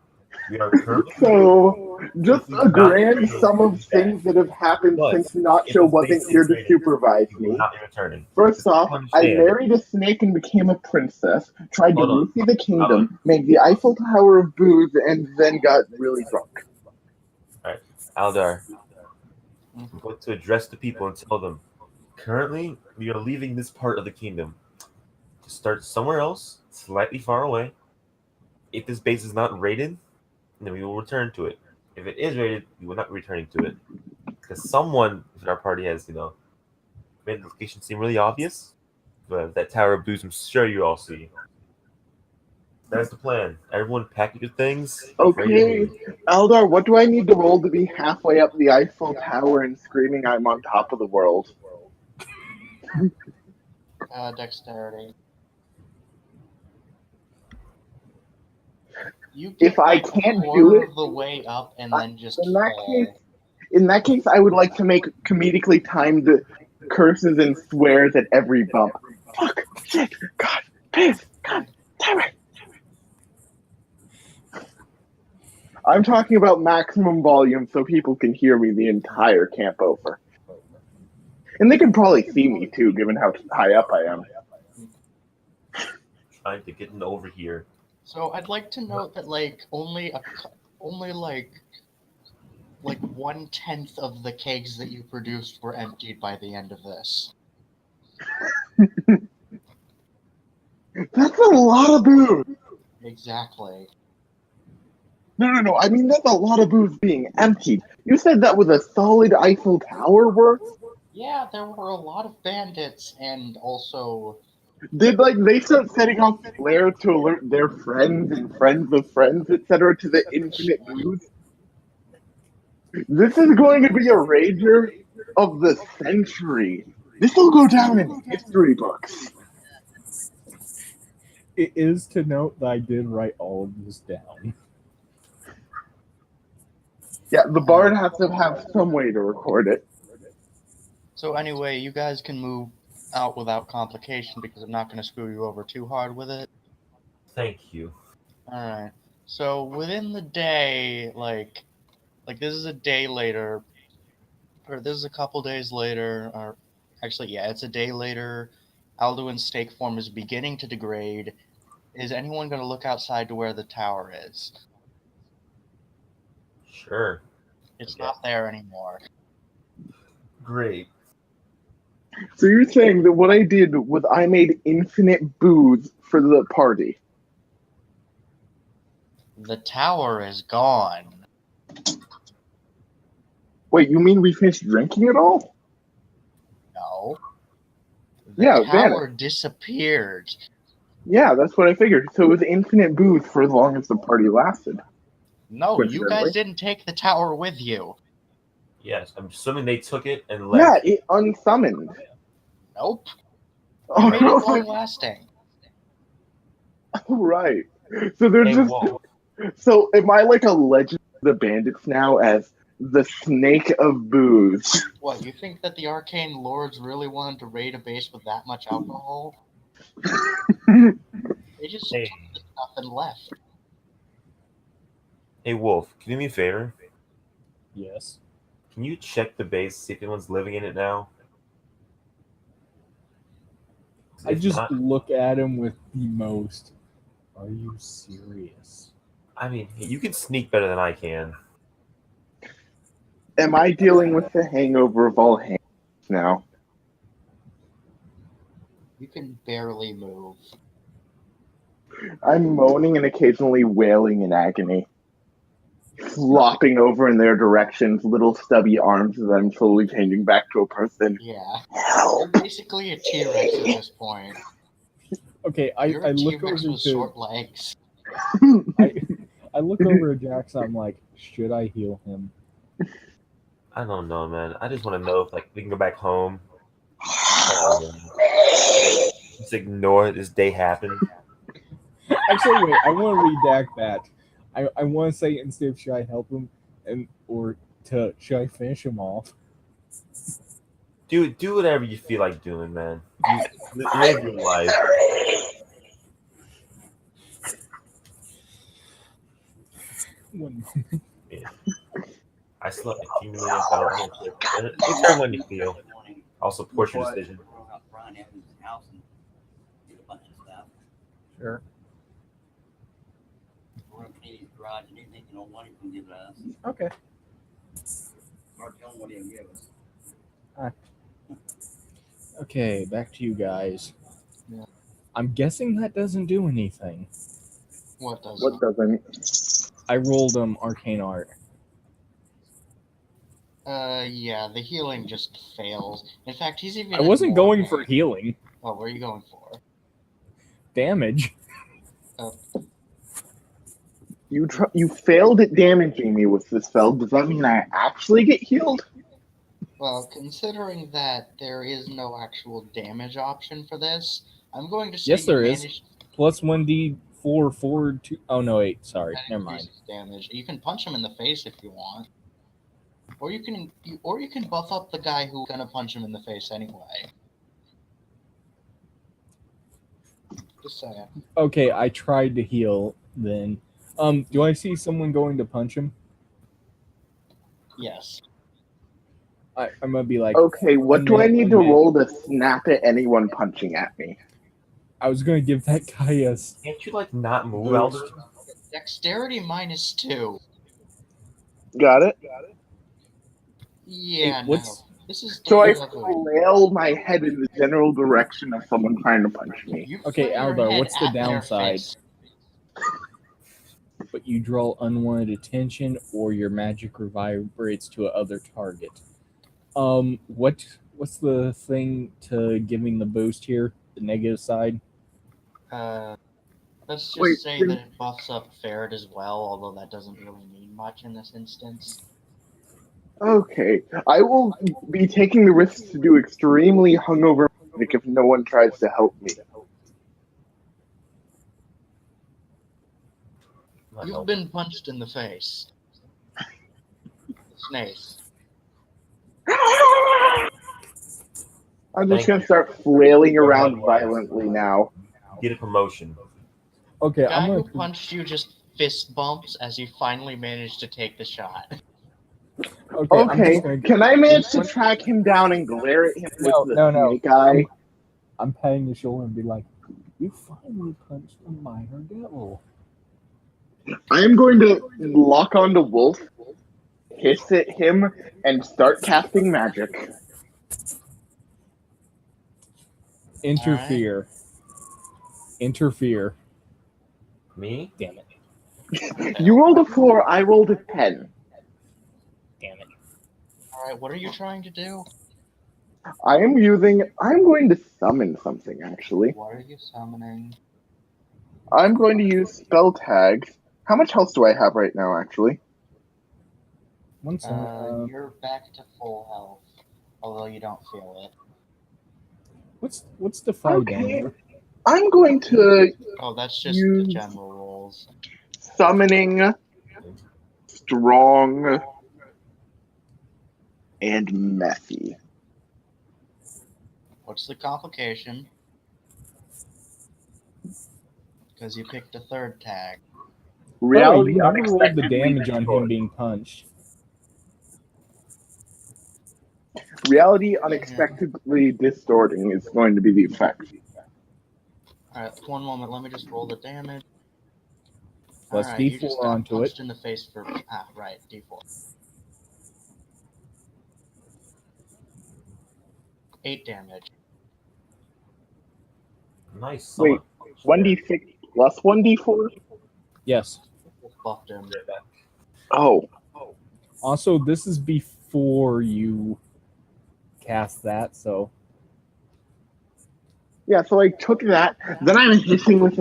We are currently So, if just we a do not grand trade, sum we'll of be back. things that have happened But since if Nacho this wasn't base here is to raided, supervise we will me. not be returning. First Just off, I understand. married a snake and became a princess, tried to Hold on. roofie the kingdom, made the Eiffel Tower of booze, and then got really drunk. Alright. Aldar, I'm going to address the people and tell them currently we are leaving this part of the kingdom to start somewhere else, slightly far away. If this base is not raided, then we will return to it. If it is raided, we will not be returning to it. Because someone in our party has, made the location seem really obvious. But that Tower of Booze, I'm sure you all see. That's the plan. Everyone pack your things. Get ready to Okay, move. Aldar, what do I need to roll to be halfway up the Eiffel Tower and screaming I'm on top of the world? Dexterity. You If get I like can't a do quarter it, of the way up and I- then just in that fall. case, I would like to make comedically timed curses and swears at every bump. Fuck, shit, God, piss, God, damn it. I'm talking about maximum volume so people can hear me the entire camp over. And they can probably see me too, given how high up I am. Trying to get over here. So I'd like to note that like only like 1/10 of the kegs that you produced were emptied by the end of this. That's a lot of booze. Exactly. No. I mean, that's a lot of booze being emptied. You said that was a solid Eiffel Tower worth? Yeah, there were a lot of bandits and also Did they start setting off flares to alert their friends and friends of friends, etc., to the infinite booze? This is going to be a rager of the century. This will go down in history books. It is to note that I did write all of this down. Yeah, the bard has to have some way to record it. So anyway, you guys can move out without complication because I'm not going to screw you over too hard with it. Thank you. All right. So within the day, like this is a day later, or this is a couple days later, or actually, yeah, it's a day later. Alduin's stake form is beginning to degrade. Is anyone going to look outside to where the tower is? Sure. It's Okay. not there anymore. Great. So you're saying that what I did was I made infinite booze for the party. The tower is gone. Wait, you mean we finished drinking it all? No. The Yeah, tower disappeared. Yeah, that's what I figured. So it was infinite booze for as long as the party lasted. No, you Coincidentally. guys didn't take the tower with you. Yes, I'm assuming they took it and Yeah, left. it unsummoned. Nope. Oh, Made it long lasting. right. So they're Hey, just. whoa. So am I like a legend of the bandits now as the snake of booze? What, you think that the arcane lords really wanted to raid a base with that much alcohol? They just Hey. took the stuff and left. Hey, Wolf, can you do me a favor? Yes. Can you check the base, see if anyone's living in it now? I If just not, look at him with the most. Are you serious? I mean, you can sneak better than I can. Am I dealing with the hangover of all hangs now? You can barely move. I'm moaning and occasionally wailing in agony. Flopping over in their directions, little stubby arms that I'm slowly changing back to a person. Yeah. Help! You're basically a T-Rex at this point. Okay, You're I a look T-Rex over with to short legs. I look over at Jax. I'm like, should I heal him? I don't know, man. I just want to know if we can go back home. Just ignore this day happened. Actually, wait. I want to redact that. I want to say instead of should I help him, or should I finish him off? Do whatever you feel like doing, man. Live your life. One Yeah. I slept accumulating power. I don't care. It's her when you feel. I'll support your decision. Sure. Okay. Okay, back to you guys. Yeah. I'm guessing that doesn't do anything. What does What it? doesn't? I rolled arcane art. Yeah, the healing just fails. In fact, he's even. I wasn't more going for pain. healing. Oh, what are you going for? Damage. You failed at damaging me with this spell. Does that mean I actually get healed? Well, considering that there is no actual damage option for this, I'm going to say Yes, there you is. managed Plus 1d4 forward to. Oh no, 8. Sorry, that never mind. increases damage. You can punch him in the face if you want, or you can buff up the guy who's gonna punch him in the face anyway. Just saying. Okay, I tried to heal then. Do I see someone going to punch him? Yes. I'm gonna be like, Okay, what do I need to 1 minute. roll to snap at anyone punching at me? I was gonna give that guy a. Can't you like not move, Aldar? Dexterity -2. Got it? Yeah, Hey, what's- no. This is So I Donegeon. flail my head in the general direction of someone trying to punch me. You Okay, flare your Aldar, head what's the at their downside? face. But you draw unwanted attention or your magic reverberates to another target. What's the thing to giving the boost here? The negative side? Let's just Wait, say that it buffs up Ferret as well, although that doesn't really mean much in this instance. Okay, I will be taking the risk to do extremely hungover magic if no one tries to help me. You've been punched in the face. Snace. I'm Thank just gonna you. start flailing Your around head was. violently now. Get a promotion. Okay, Guy I'm who gonna. punched you just fist bumps as he finally managed to take the shot. Okay, I'm Okay, just gonna. can I manage to track him down and glare at him with the No. snake eye? I'm patting the shoulder and be like, "You finally punched a minor devil." I am going to lock onto Wolf, hiss at him, and start casting magic. Interfere. Interfere. Me? Damn it. You rolled a 4, I rolled a 10. Damn it. Alright, what are you trying to do? I'm going to summon something, actually. What are you summoning? I'm going to use spell tags. How much health do I have right now, actually? One second. You're back to full health, although you don't feel it. What's the 5 Okay. damage? I'm going to Oh, that's just the use general rolls. summoning, strong, and messy. What's the complication? Because you picked a third tag. Reality you never rolled the unexpectedly damage on him distorted. being punched. Reality unexpectedly distorting is going to be the effect. Alright, one moment, let me just roll the damage. Plus Alright, you D4 just got onto punched it. in the face for... Ah, right, D4. 8 damage. Nice. Wait, 1d6 plus 1d4? Yes. Buffed him. Oh, Also, this is before you cast that, so yeah, so I took that, then I'm hissing with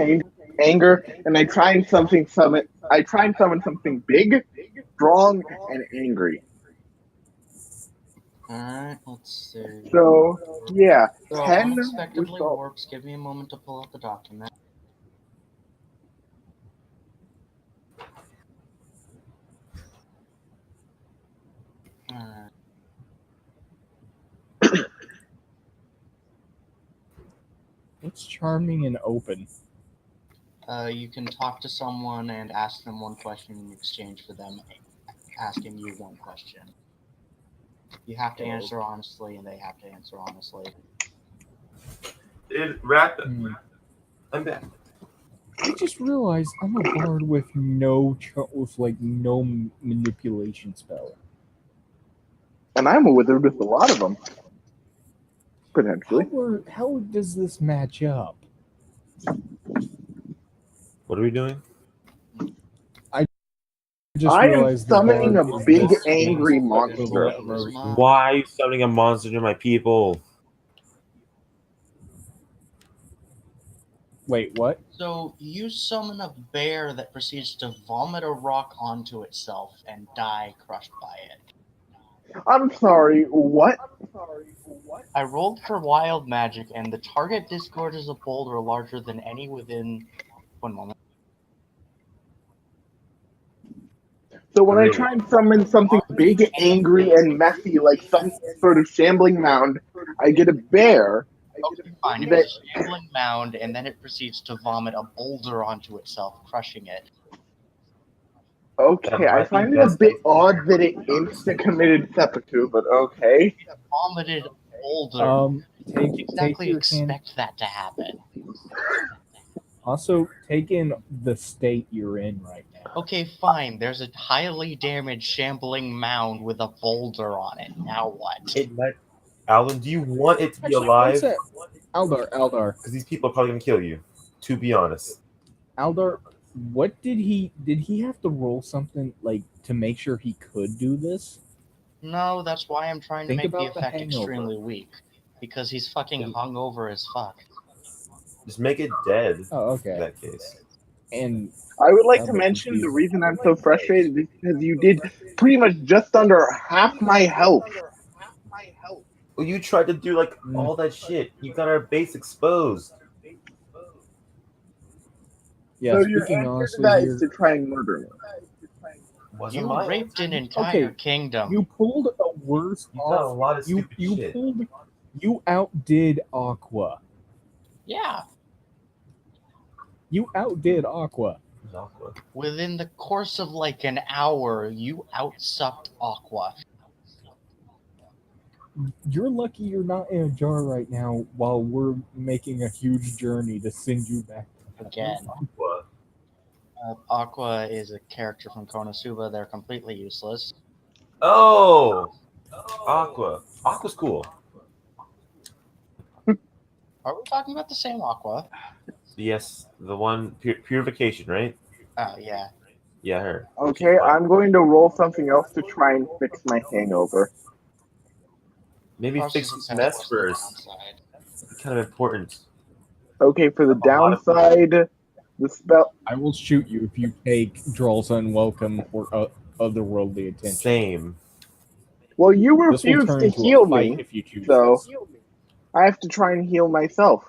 anger, and I try and summon something big, strong, and angry. Alright, let's see. So, yeah, So, 10 unexpectedly with all- warps. Give me a moment to pull up the document. Alright. What's charming and open? You can talk to someone and ask them one question in exchange for them asking you one question. You have to answer honestly, and they have to answer honestly. Hmm. I'm back. I just realized I'm a bard with no manipulation spell. And I'm a wizard with a lot of them. Potentially. How does this match up? What are we doing? I just I am realized the summoning bard a is big this angry game's monster. equivalent of- Why are you summoning a monster to my people? Wait, what? So you summon a bear that proceeds to vomit a rock onto itself and die crushed by it. I'm sorry, what? I rolled for wild magic, and the target disgorges a boulder larger than any within 1 moment. So when I Really? try and summon something big, angry, and messy, like some sort of shambling mound, I get a bear. Okay, fine. It That- was a shambling mound, and then it proceeds to vomit a boulder onto itself, crushing it. Okay, I find it a bit odd that it instant committed seppuku, but okay. Vomited a boulder. Take Exactly your hand. expect that to happen. Also, take in the state you're in right now. Okay, fine. There's a highly damaged shambling mound with a boulder on it. Now what? It might. Alan, do you want it to be Actually, alive? what's that? Aldar, Because these people are probably gonna kill you. To be honest. Aldar, what did he have to roll something like to make sure he could do this? No, that's why I'm trying to Think make the about the effect hangover. extremely weak. Because he's fucking hungover as fuck. Just make it dead Oh, in okay. that case. And I would like I'm to a bit mention the confused. reason I'm so frustrated is because you did pretty much just under half my health. Well, you tried to do like all that shit. You got our base exposed. yeah, So your speaking answer to honestly that here, is to try and murder me. Wasn't You my raped an answer. entire Okay, kingdom. you pulled a worse You got a off. lot of You stupid shit. you outdid Aqua. Yeah. You outdid Aqua. It was awkward. Within the course of like an hour, you outsucked Aqua. You're lucky you're not in a jar right now while we're making a huge journey to send you back. Again. What? Aqua is a character from Konosuba. They're completely useless. Oh, Aqua. Aqua's cool. Are we talking about the same Aqua? Yes, the one purification, right? Oh, yeah. Yeah, her. Okay, She's fun. I'm going to roll something else to try and fix my hangover. Maybe Process fix of this test mess what's the first. downside. It's kind of important. Okay, for the A lot of downside, the spell. I will shoot you if you take draws unwelcome or otherworldly attention. Same. Well, you This will refuse turn to into heal a fight me, if you choose so this. I have to try and heal myself.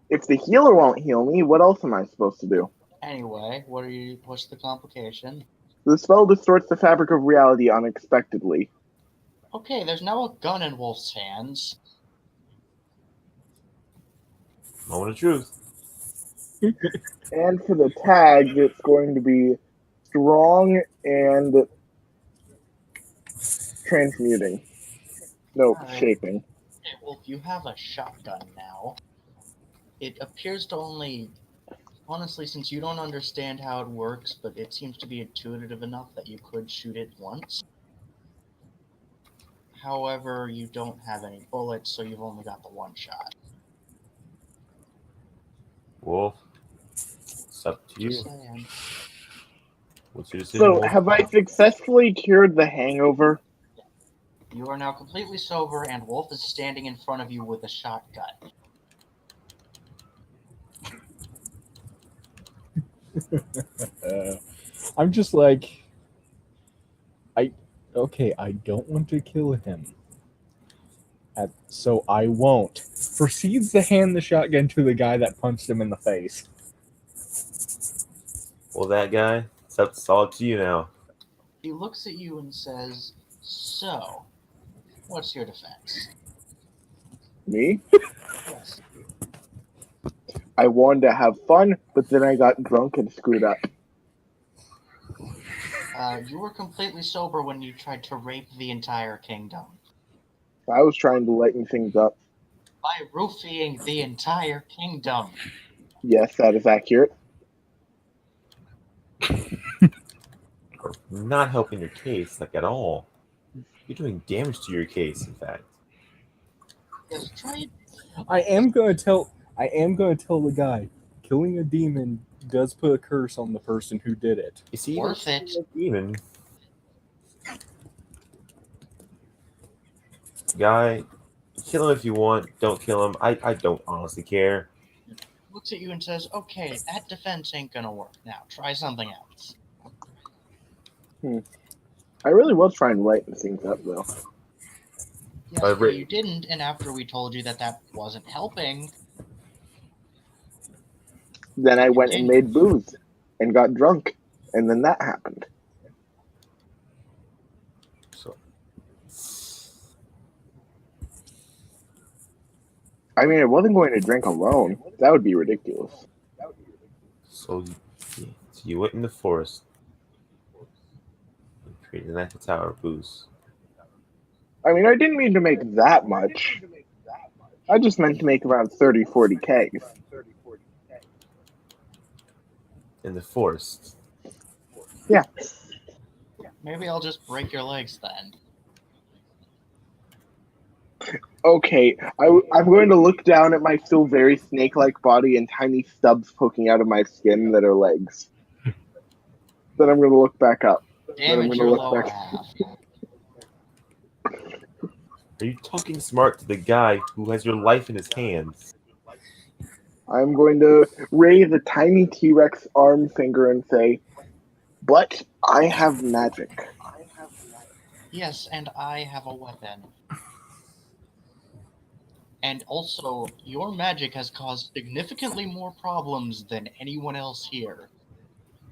If the healer won't heal me, what else am I supposed to do? Anyway, what's the complication? The spell distorts the fabric of reality unexpectedly. Okay, there's now a gun in Wolf's hands. Moment of truth. And for the tag, it's going to be strong and transmuting. No, Alright. shaping. Okay, Wolf, you have a shotgun now. It appears to only... Honestly, since you don't understand how it works, but it seems to be intuitive enough that you could shoot it once. However, you don't have any bullets, so you've only got the one shot. Wolf. It's up to you. Just saying. What's your decision, So, Wolf? have I successfully cured the hangover? You are now completely sober, and Wolf is standing in front of you with a shotgun. I'm just like, I don't want to kill him. So I won't. Proceeds to hand the shotgun to the guy that punched him in the face. Well, that guy. It's all up to you now. He looks at you and says, "So, what's your defense?" Me? Yes. I wanted to have fun, but then I got drunk and screwed up. You were completely sober when you tried to rape the entire kingdom. I was trying to lighten things up. By roofing the entire kingdom. Yes, that is accurate. Not helping your case, like at all. You're doing damage to your case, in fact. Yes, try it. I am gonna tell the guy, killing a demon does put a curse on the person who did it. You see, Worth it. Demon guy, kill him if you want. Don't kill him. I don't honestly care. Looks at you and says, okay, that defense ain't gonna work. Now, try something else. I really was trying to lighten things up, though. Yes, By but ra- you didn't, and after we told you that that wasn't helping, Then I went and continue. made booze and got drunk, and then that happened. So, I mean, I wasn't going to drink alone. That would be ridiculous. so you went in the forest and created an Eiffel Tower booze. I mean, I didn't mean to make that much. I just meant to make around 30, 40 kegs. In the forest. Yeah. Maybe I'll just break your legs then. Okay, I'm going to look down at my still very snake-like body and tiny stubs poking out of my skin that are legs. Then I'm going to look back up. Damage gonna your look lower back. half. Are you talking smart to the guy who has your life in his hands? I'm going to raise a tiny T-Rex arm finger and say, but I have magic. Yes, and I have a weapon. And also, your magic has caused significantly more problems than anyone else here.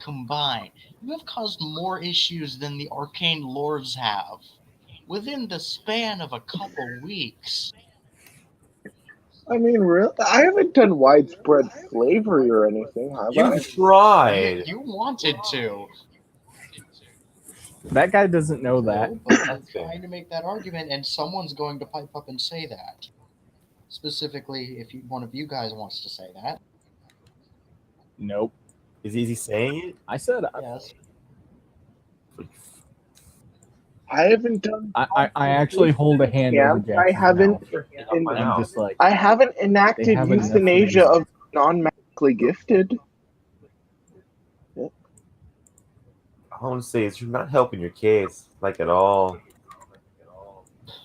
Combined, you have caused more issues than the arcane lords have. Within the span of a couple weeks. I mean, really? I haven't done widespread slavery or anything, have I? You tried. You wanted to. That guy doesn't know that. No, but you're trying to make that argument, and someone's going to pipe up and say that. Specifically, if one of you guys wants to say that. Nope. Is he saying it? I said Yes. I haven't done. I actually hold a hand over Yeah, Jackson's I haven't. mouth. And And I'm just like, I haven't enacted They have enough euthanasia names. of non-magically gifted. All I want to say is you're not helping your case, like at all.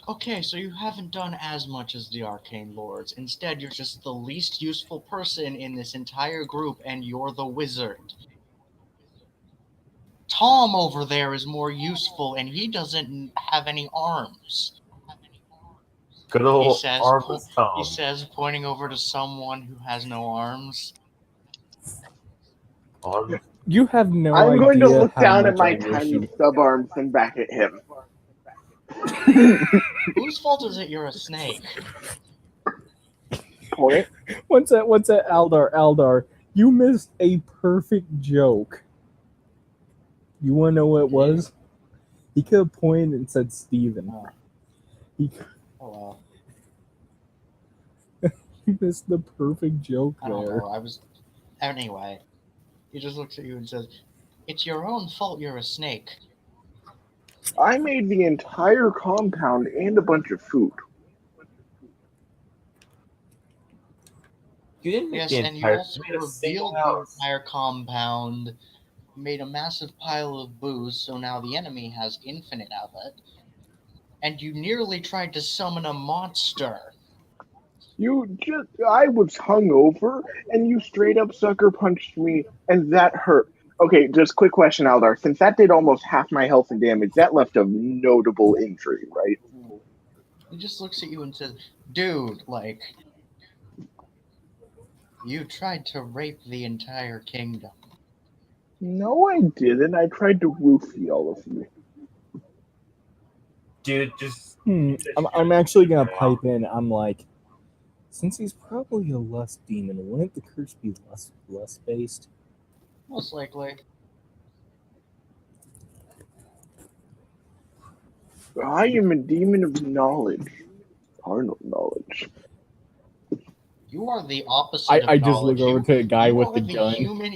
Okay, so you haven't done as much as the arcane lords. Instead, you're just the least useful person in this entire group, and you're the wizard. Tom over there is more useful, and he doesn't have any arms. Good He old says, armless Tom. he says, pointing over to someone who has no arms. Arm. you have no I'm idea going to look how down much at my I wish tiny you. stub arms and back at him. Whose fault is it you're a snake? Point. What's that? Aldar, you missed a perfect joke. You want to know what it was? He could have pointed and said Steven. Oh. He Oh well. missed the perfect joke I don't there. know. Anyway, he just looks at you and says, "It's your own fault you're a snake." I made the entire compound and a bunch of food. You didn't make Yes, the and you entire. also You made a single revealed the house. entire compound, made a massive pile of booze, so now the enemy has infinite of it. And you nearly tried to summon a monster. I was hungover, and you straight up sucker punched me, and that hurt. Okay, just quick question, Aldar. Since that did almost half my health and damage, that left a notable injury, right? He just looks at you and says, "Dude, like, you tried to rape the entire kingdom." No, I didn't. I tried to roofie all of you. Dude, just. I'm actually gonna pipe in. I'm like, Since he's probably a lust demon, wouldn't the curse be lust based? Most likely. I am a demon of knowledge. Carnal knowledge. You are the opposite of I just knowledge. look over to a guy you with are the gun. human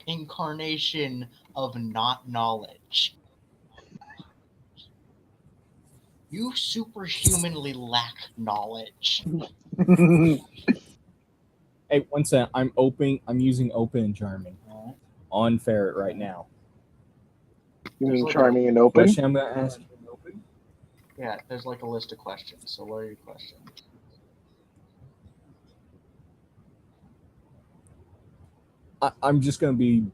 incarnation of not knowledge. You superhumanly lack knowledge. Hey, one second. I'm using open and charming on ferret right now. You mean There's charming and open? Question I'm gonna ask. Yeah, there's like a list of questions. So what are your questions? I'm just gonna be.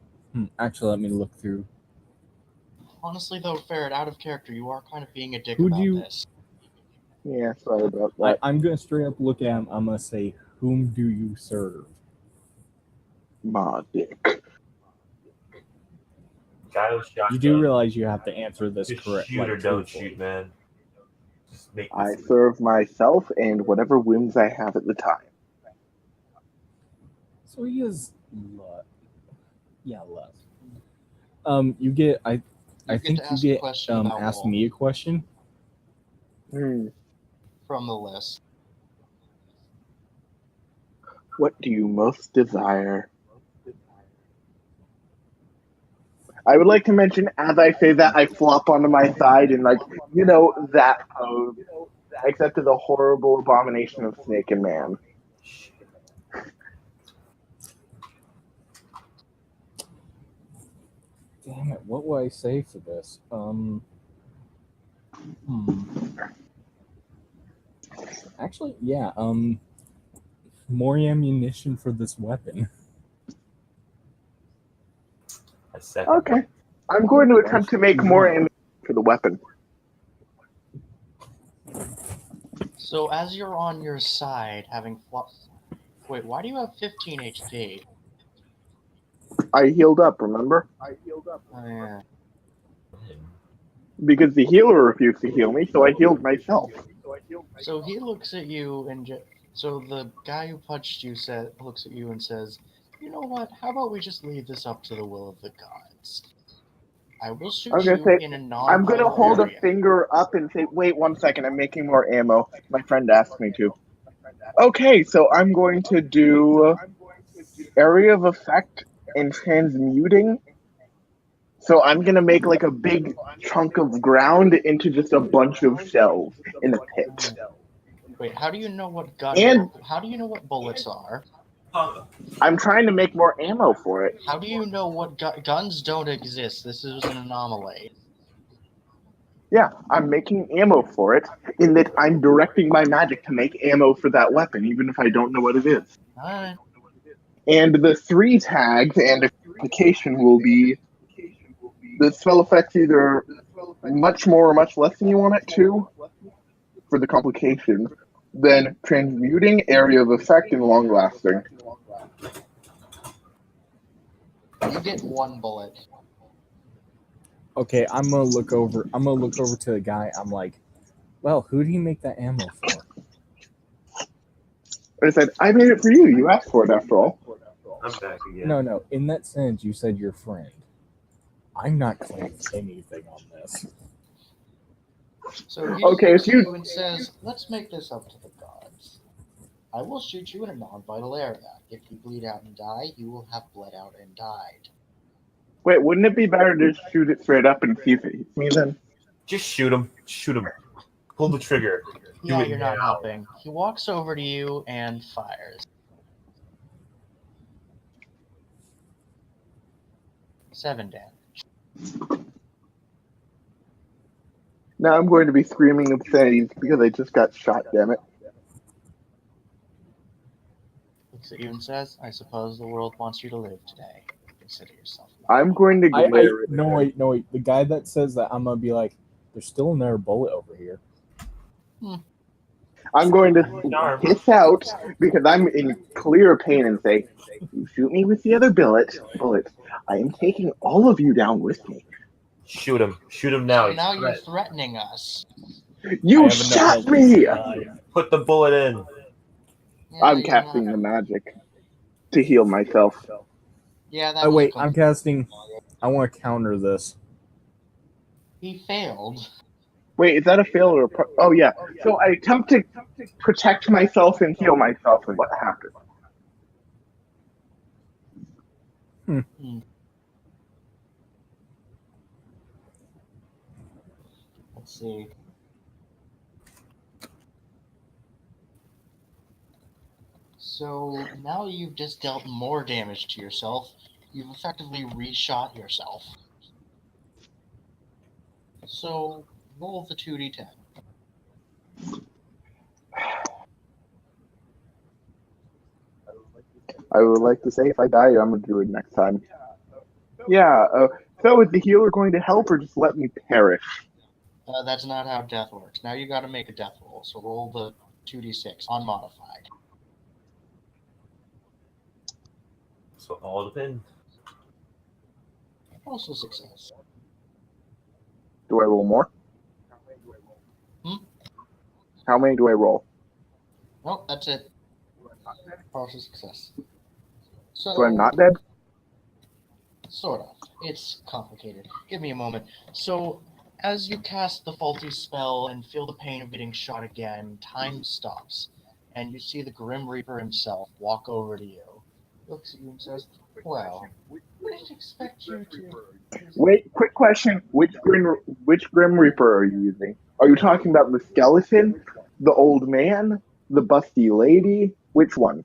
Actually, let me look through. Honestly, though, Ferret, out of character, you are kind of being a dick Who do about you- this. Yeah, sorry about that. I'm gonna straight up look at him. I'm gonna say, "Whom do you serve?" Ma dick. Guy with shotgun. You do realize you have to answer this Just correct. shoot like, or don't truthfully. shoot, man. Just make I this. serve myself and whatever whims I have at the time. So he is. Yeah, less. You get. I get think to you ask a get question about ask Wall me a question. from the list. What do you most desire? I would like to mention, as I say that, I flop onto my side and, like, that pose. Except to the horrible abomination of Snake and Man. Damn it! What will I say for this? Actually, yeah. More ammunition for this weapon. A second. Okay. I'm going to attempt to make more ammunition for the weapon. So as you're on your side, having wait, why do you have 15 HP? I healed up, remember? Oh yeah. Because the healer refused to heal me, so I healed myself. So he looks at you and so the guy who punched you looks at you and says, "You know what? How about we just leave this up to the will of the gods? I will shoot I was gonna you say, in a I'm non-vital going to hold area." a finger up and say, wait 1 second, I'm making more ammo. My friend asked me to. Okay, so I'm going to do area of effect and transmuting. So I'm going to make like a big chunk of ground into just a bunch of shells in a pit. Wait, how do you know what gun? And- How do you know what bullets are? I'm trying to make more ammo for it. How do you know what guns don't exist? This is an anomaly. Yeah, I'm making ammo for it, in that I'm directing my magic to make ammo for that weapon, even if I don't know what it is. Alright. And the 3 tags and application will be the spell affects either much more or much less than you want it to for the complication, then transmuting, area of effect, and long lasting. You get 1 bullet. Okay, I'm gonna look over to the guy. I'm like, well, who do you make that ammo for? I said, I made it for you. You asked for it after all. I'm back again. No. In that sentence, you said your friend. I'm not claiming anything on this. So he Okay, looks if at you- you and says, "Let's make this up to the gods. I will shoot you in a non-vital area. If you bleed out and die, you will have bled out and died." Wait, wouldn't it be better to just shoot it straight up and see if it hits me then? Just shoot him. Shoot him. Pull the trigger. Yeah, it you're not now. helping. He walks over to you and fires. 7 damage. Now I'm going to be screaming obscenities because I just got shot, damn it. Looks at you and says, "I suppose the world wants you to live today. Consider yourself lucky." I'm going to glare at No, him. wait. The guy that says that, I'm gonna be like, there's still another bullet over here. I'm going to hiss out because I'm in clear pain and say, "You shoot me with the other bullet. I am taking all of you down with me." Shoot him. Shoot him now. So He's now you're threat. threatening us. You shot me! Put the bullet in. Yeah, I'm you casting have- the magic to heal myself. Yeah, that Oh was wait, a I'm complete casting. failure. I want to counter this. He failed. Wait, is that a fail or a oh yeah. So I attempt to protect myself and heal myself, and what happens? Hmm. Let's see. So now you've just dealt more damage to yourself. You've effectively reshot yourself. So roll the 2d10. I would like to say if I die, I'm gonna do it next time. Yeah. So is the healer going to help or just let me perish? That's not how death works. Now you got to make a death roll. So roll the 2d6 unmodified. So all depends. Also success. Do I roll more? Hmm? How many do I roll? Nope, that's it. Partial success. So So I'm not dead? sort of. It's complicated. Give me a moment. So, as you cast the faulty spell and feel the pain of getting shot again, time stops, and you see the Grim Reaper himself walk over to you, looks at you and says, "Well, wouldn't expect you to." Wait, quick question. Which Grim Reaper are you using? Are you talking about the skeleton, the old man, the busty lady? Which one?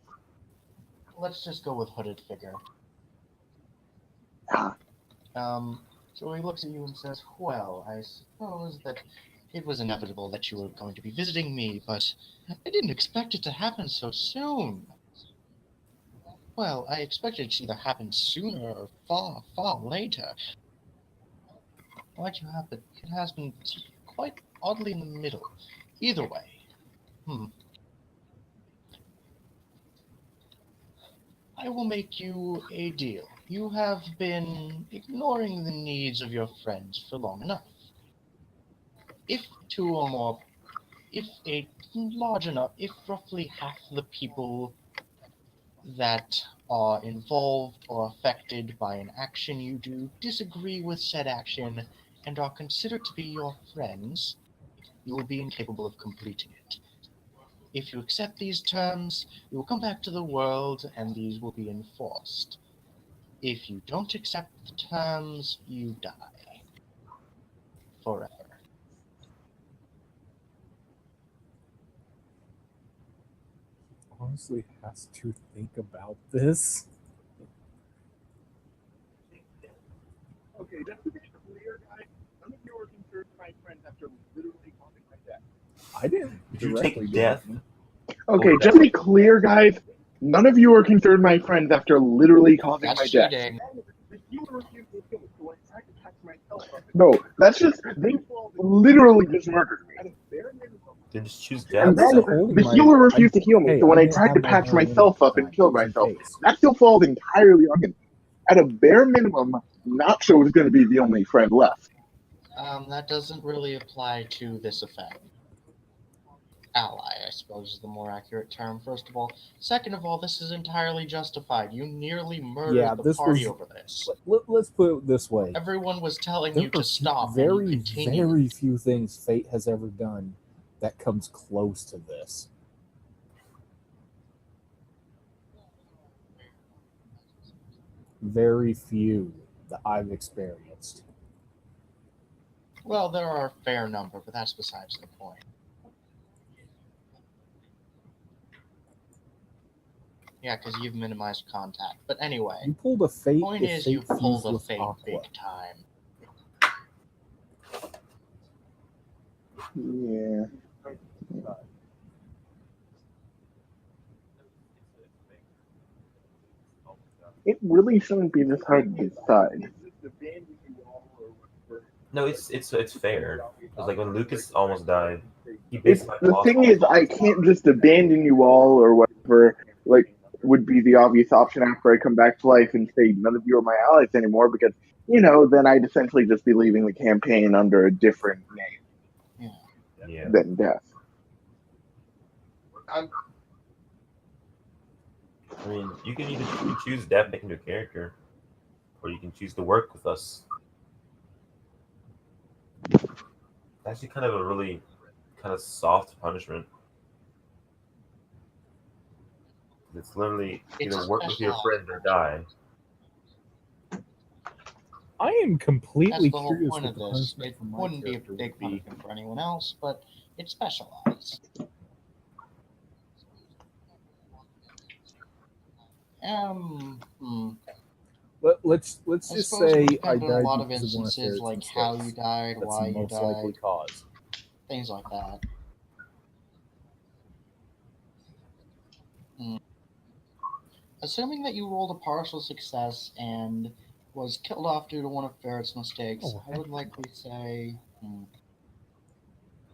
Let's just go with hooded figure. Ah, So he looks at you and says, "Well, I suppose that it was inevitable that you were going to be visiting me, but I didn't expect it to happen so soon." Well, I expected it to either happen sooner or far, far later. Why'd you have it? It has been quite oddly in the middle. Either way. I will make you a deal. You have been ignoring the needs of your friends for long enough. If two or more, if a large enough, if roughly half the people that are involved or affected by an action you do disagree with said action and are considered to be your friends, you will be incapable of completing it. If you accept these terms, you will come back to the world and these will be enforced. If you don't accept the terms, you die. Forever. Honestly, has to think about this. Okay, just to be clear, guys, none of you are concerned my friends after literally causing my death. I didn't Did you directly take do death? anything. Okay, just to be clear, guys, none of you are concerned my friends after literally causing That's my death. cheating. No, that's just, they literally just murdered me. Then just choose And death. then just holding the my- healer refused to heal me, Hey, so when I I didn't tried have to my patch hand in myself up and that, kill just in myself, case. that still falls entirely on him. At a bare minimum, Nacho was going to be the only friend left. That doesn't really apply to this effect. Ally, I suppose, is the more accurate term, first of all. Second of all, this is entirely justified. You nearly murdered the this party was- over this. Let's put it this way. Everyone was telling There you are to stop, and you very, continued. very few things fate has ever done that comes close to this. Very few that I've experienced. Well, there are a fair number, but that's besides the point. Yeah, because you've minimized contact. But anyway, You pulled a fate point if is fate you pulled fused a with fate Aqua. big time. Yeah. It really shouldn't be this hard to decide. No, it's fair. Because like when Lucas almost died, he It's, basically the lost thing all is, his I can't just abandon you all or whatever, like, would be the obvious option after I come back to life and say none of you are my allies anymore, because, then I'd essentially just be leaving the campaign under a different name Yeah. than death. I mean, you can choose death, make a new character, or you can choose to work with us. Actually, kind of a really kind of soft punishment. It's literally It's either a work with your special friend or die. I am That's completely the whole curious point what of the this. punishment It for my wouldn't be a character big would be. punishment for anyone else, but it's specialized. Hmm. Let's I just suppose it say would I depend on a died lot of because of one of instances, Ferret's like how you mistakes. died, That's why the you most likely died, cause. things like that. Hmm. Assuming that you rolled a partial success and was killed off due to one of Ferret's mistakes, Oh, I would likely say,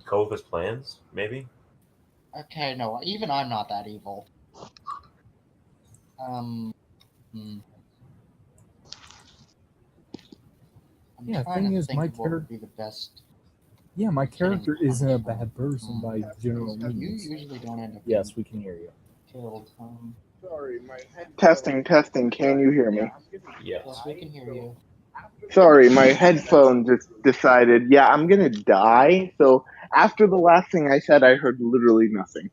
Go with his plans, maybe. okay, no, even I'm not that evil. Um, hmm. I'm Yeah, trying thing to is, think my of what would character. be the best Yeah, my fitting character isn't a punishment. bad person by general You means. usually don't end up Yes, getting we can hear you. killed. Testing, testing. Can you hear me? Yes. Yes, we can hear you. Sorry, my headphone just decided, yeah, I'm gonna die. So after the last thing I said, I heard literally nothing.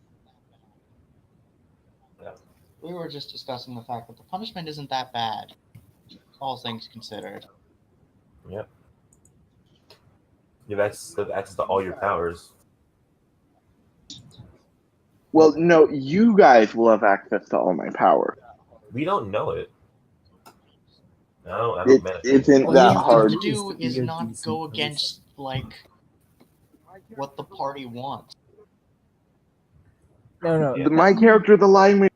Yeah. We were just discussing the fact that the punishment isn't that bad, all things considered. Yep. You have access to all your powers. Well, no, you guys will have access to all my power. We don't know it. I It don't manifest isn't What anything. that you have to hard. do to be is a not decent go person. against, like, what the party wants. No. Yeah. My character, the lineman,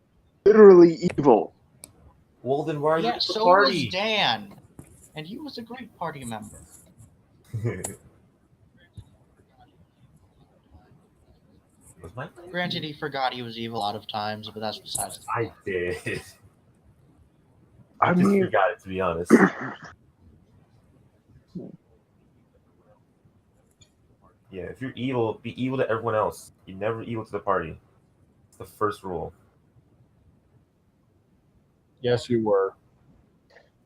is literally evil. Well, then why are you Yeah, in the so was party? Dan, and he was a great party member. Was my Granted, he forgot he was evil a lot of times, but that's besides the I point. did. I I just mean, forgot it, to be honest. Yeah, if you're evil, be evil to everyone else. You never evil to the party. It's the first rule. Yes, you were.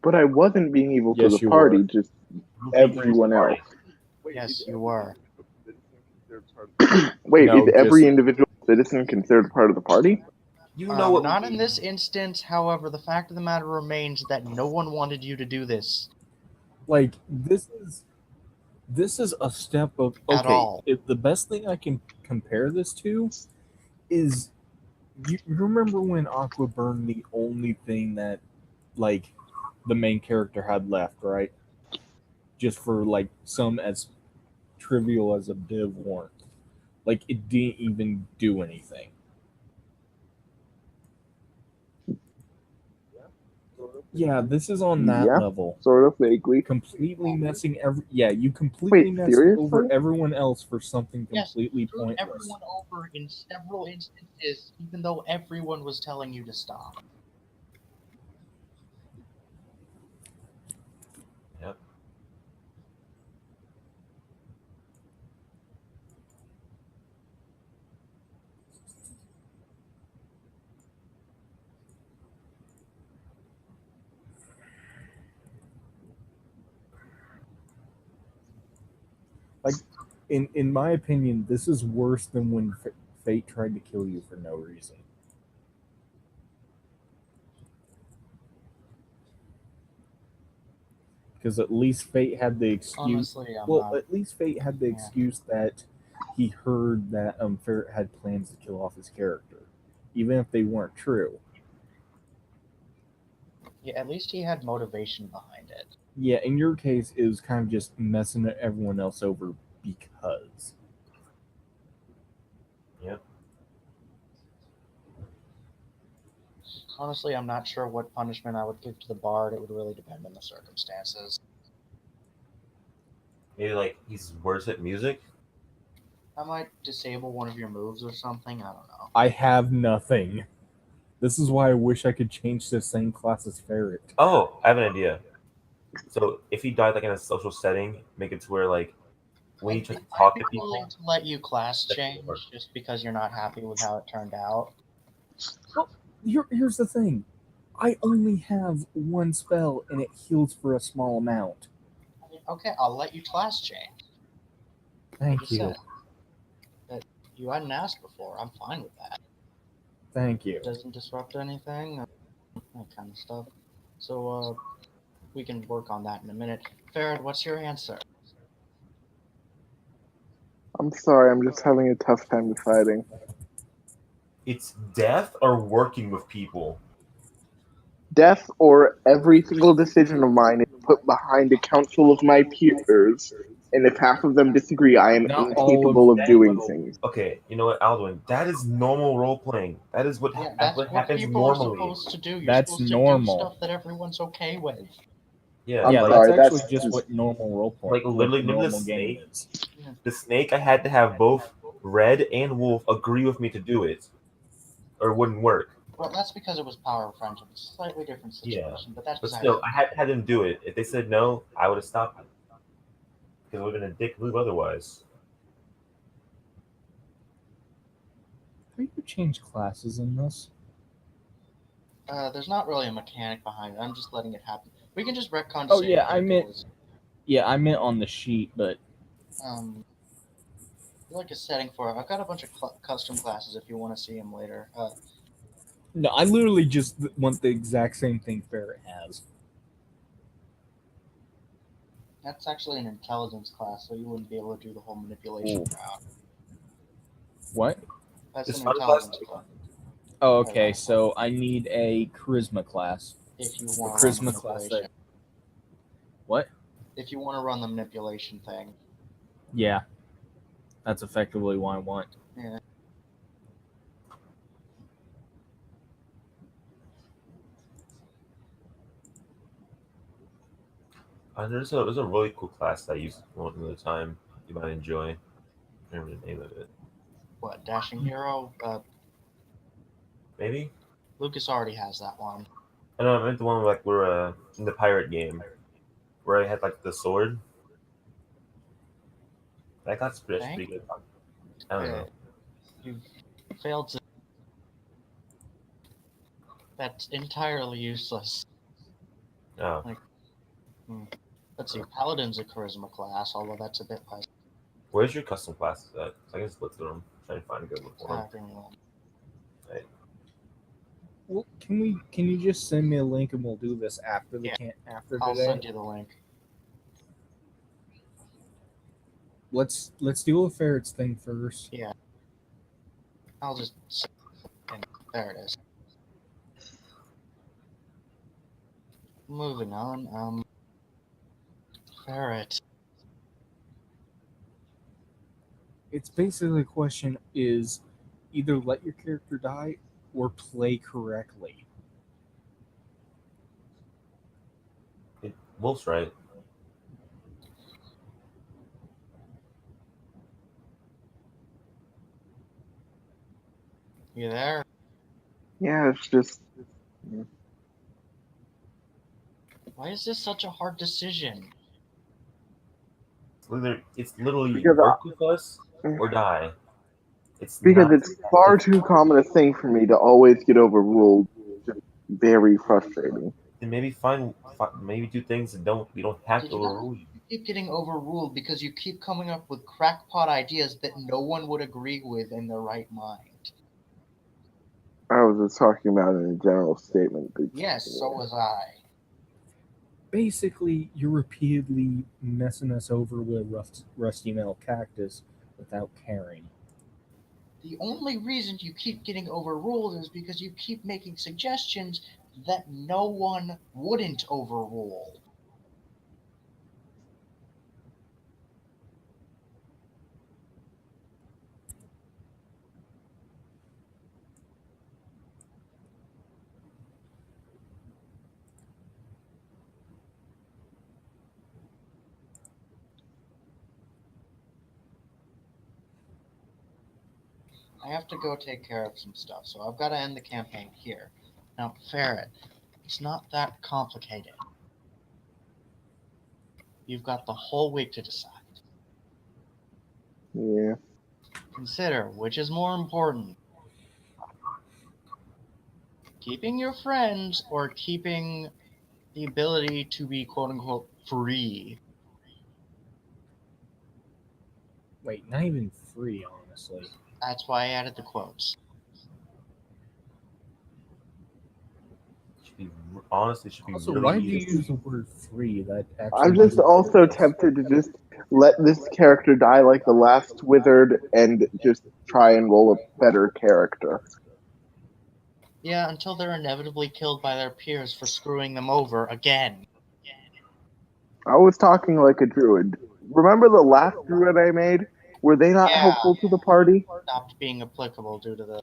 but I wasn't being evil to Yes, the you party, were. just Who being evil to the everyone else. party? Yes, you were. Wait, No, is every just individual citizen considered part of the party? You know what? Not in this instance, however, the fact of the matter remains that no one wanted you to do this like this is a step of at okay. all. The best thing I can compare this to is you remember when Aqua burned the only thing that like the main character had left, right? Just for like some as trivial as a div warrant. Like it didn't even do anything. Yeah, this is on that Yeah, level. sort of vaguely. Completely messing you completely Wait, messed seriously? over everyone else for something Yes, completely screwed pointless. everyone over in several instances, even though everyone was telling you to stop. Yep. Like in my opinion, this is worse than when fate tried to kill you for no reason. Because at least fate had the excuse. Honestly, I'm Well, not. at least fate had the Yeah. excuse that he heard that Ferret had plans to kill off his character, even if they weren't true. Yeah, at least he had motivation behind it. Yeah, in your case, it was kind of just messing everyone else over because. Yep. Honestly, I'm not sure what punishment I would give to the bard. It would really depend on the circumstances. Maybe like he's worse at music. I might disable one of your moves or something. I don't know. I have nothing. This is why I wish I could change the same class as Ferret. Oh, I have an idea. So if he died like in a social setting, make it to where like when you try to talk I'd to be willing people, to let you class that could work. change just because you're not happy with how it turned out. Here's the thing. I only have one spell and it heals for a small amount. Okay, I'll let you class change. I Thank just you. said that you hadn't asked before. I'm fine with that. Thank you. It doesn't disrupt anything, that kind of stuff. So, we can work on that in a minute. Farrad, what's your answer? I'm sorry, I'm just having a tough time deciding. It's death or working with people. Death or every single decision of mine is put behind a council of my peers, and if half of them disagree, I am Not all of incapable of doing them. things. Okay, you know what, Alduin? That is normal role playing. That is what Yeah, that's what what happens people are normally. supposed to do. You're That's supposed to do normal. stuff that everyone's okay with. Yeah, I'm Yeah, like that's sorry, actually that's just just what normal roleplay, like what literally, the remember the normal game snake? is. The snake, I had to have both Red and Wolf agree with me to do it, or it wouldn't work. Well, that's because it was power of friendship. It's a slightly different Yeah, situation, but that's but beside the still, I had them do it. If they said no, I would have stopped it because it would have been a dick move otherwise. How do you change classes in this? There's not really a mechanic behind it. I'm just letting it happen. We can just retcon to Oh save yeah, the characters. I meant on the sheet, but Like a setting for it. I've got a bunch of custom classes if you want to see them later. no, I literally just want the exact same thing Ferret has. That's actually an intelligence class, so you wouldn't be able to do the whole manipulation Ooh. route. What? That's This an fun class, intelligence class. Oh, okay. So I need a charisma class. If you A want to run the charisma class. manipulation. What? If you want to run the manipulation thing. Yeah, that's effectively what I want. Yeah. there's a really cool class that I used one of the time. You might enjoy. I don't remember the name of it. What, Dashing Hero? Maybe Lucas already has that one. I know. I meant the one like we're in the pirate game where I had like the sword. That got pretty good. I don't know. You failed to. That's entirely useless. Oh, Let's see. Paladin's a charisma class, although that's a bit less where's your custom classes at? I can just look through them, try to find a good one for them. attacking one. Right. Well, can you just send me a link and we'll do this after after I'll today? send you the link. Let's deal with Ferret's thing first. Yeah. I'll just. There it is. Moving on. Ferret. It's basically the question is either let your character die or play correctly. Wolf's right. You there? Yeah, it's just Why is this such a hard decision? It's literally because work with us or die. It's because not it's far too common a thing for me to always get overruled. Just very frustrating. then maybe maybe do things that we don't have Did to you know overrule you. you keep getting overruled because you keep coming up with crackpot ideas that no one would agree with in their right mind? I was just talking about in a general statement. But Yes, so was I. Basically, you're repeatedly messing us over with rusty metal cactus without caring. The only reason you keep getting overruled is because you keep making suggestions that no one wouldn't overrule. I have to go take care of some stuff, so I've got to end the campaign here. Now, Ferret, it's not that complicated. You've got the whole week to decide. yeah, Consider which is more important. Keeping your friends or keeping the ability to be quote unquote free? Wait, not even free, honestly. That's why I added the quotes. Should be honestly should be Also, really why do you easy. use the word free? That actually I'm just doesn't also fit this. tempted to just let this character die like the last Withered and just try and roll a better character. Yeah, until they're inevitably killed by their peers for screwing them over again. I was talking like a druid. Remember the last druid I made? Were they not Yeah, helpful to the party? stopped being applicable due to the.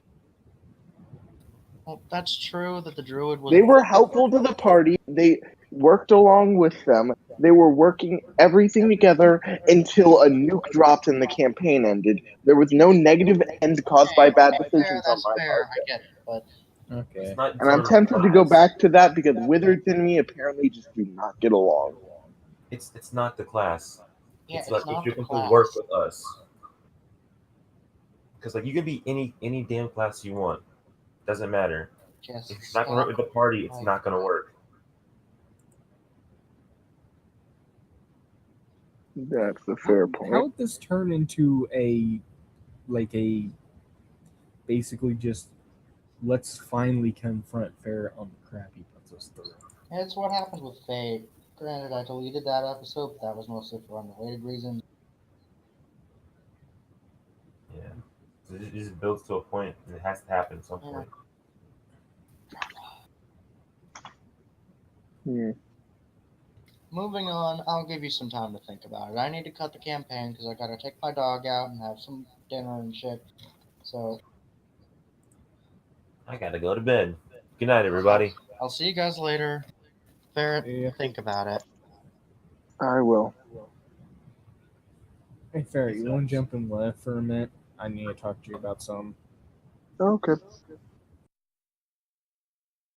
Well, that's true that the druid was. They were helpful to the party. They worked along with them. They were working everything together until a nuke dropped and the campaign ended. There was no negative end caused by bad decisions on That's my fair. part. I get it, but Okay. It's not And I'm sort of a tempted to go class. back to that because Wizards and me apparently just do not get along. It's not the class. yeah, It's it's like if not you the come to class. work with us, because like you can be any damn class you want. Doesn't matter. Just If you're not gonna work with the party, it's not gonna work. That's a fair point. How would this turn into a basically just let's finally confront Farrah on the crap he puts us through? It's what happens with Fate. Granted, I deleted that episode, but that was mostly for unrelated reasons. Yeah. So it just builds to a point, and it has to happen at some Yeah. point. Hmm. Moving on, I'll give you some time to think about it. I need to cut the campaign because I gotta take my dog out and have some dinner and shit. So I gotta go to bed. Good night, everybody. I'll see you guys later. Ferret, Yeah. think about it. I will. Hey, Farrah, you want to jump in left for a minute? I need to talk to you about something. Okay.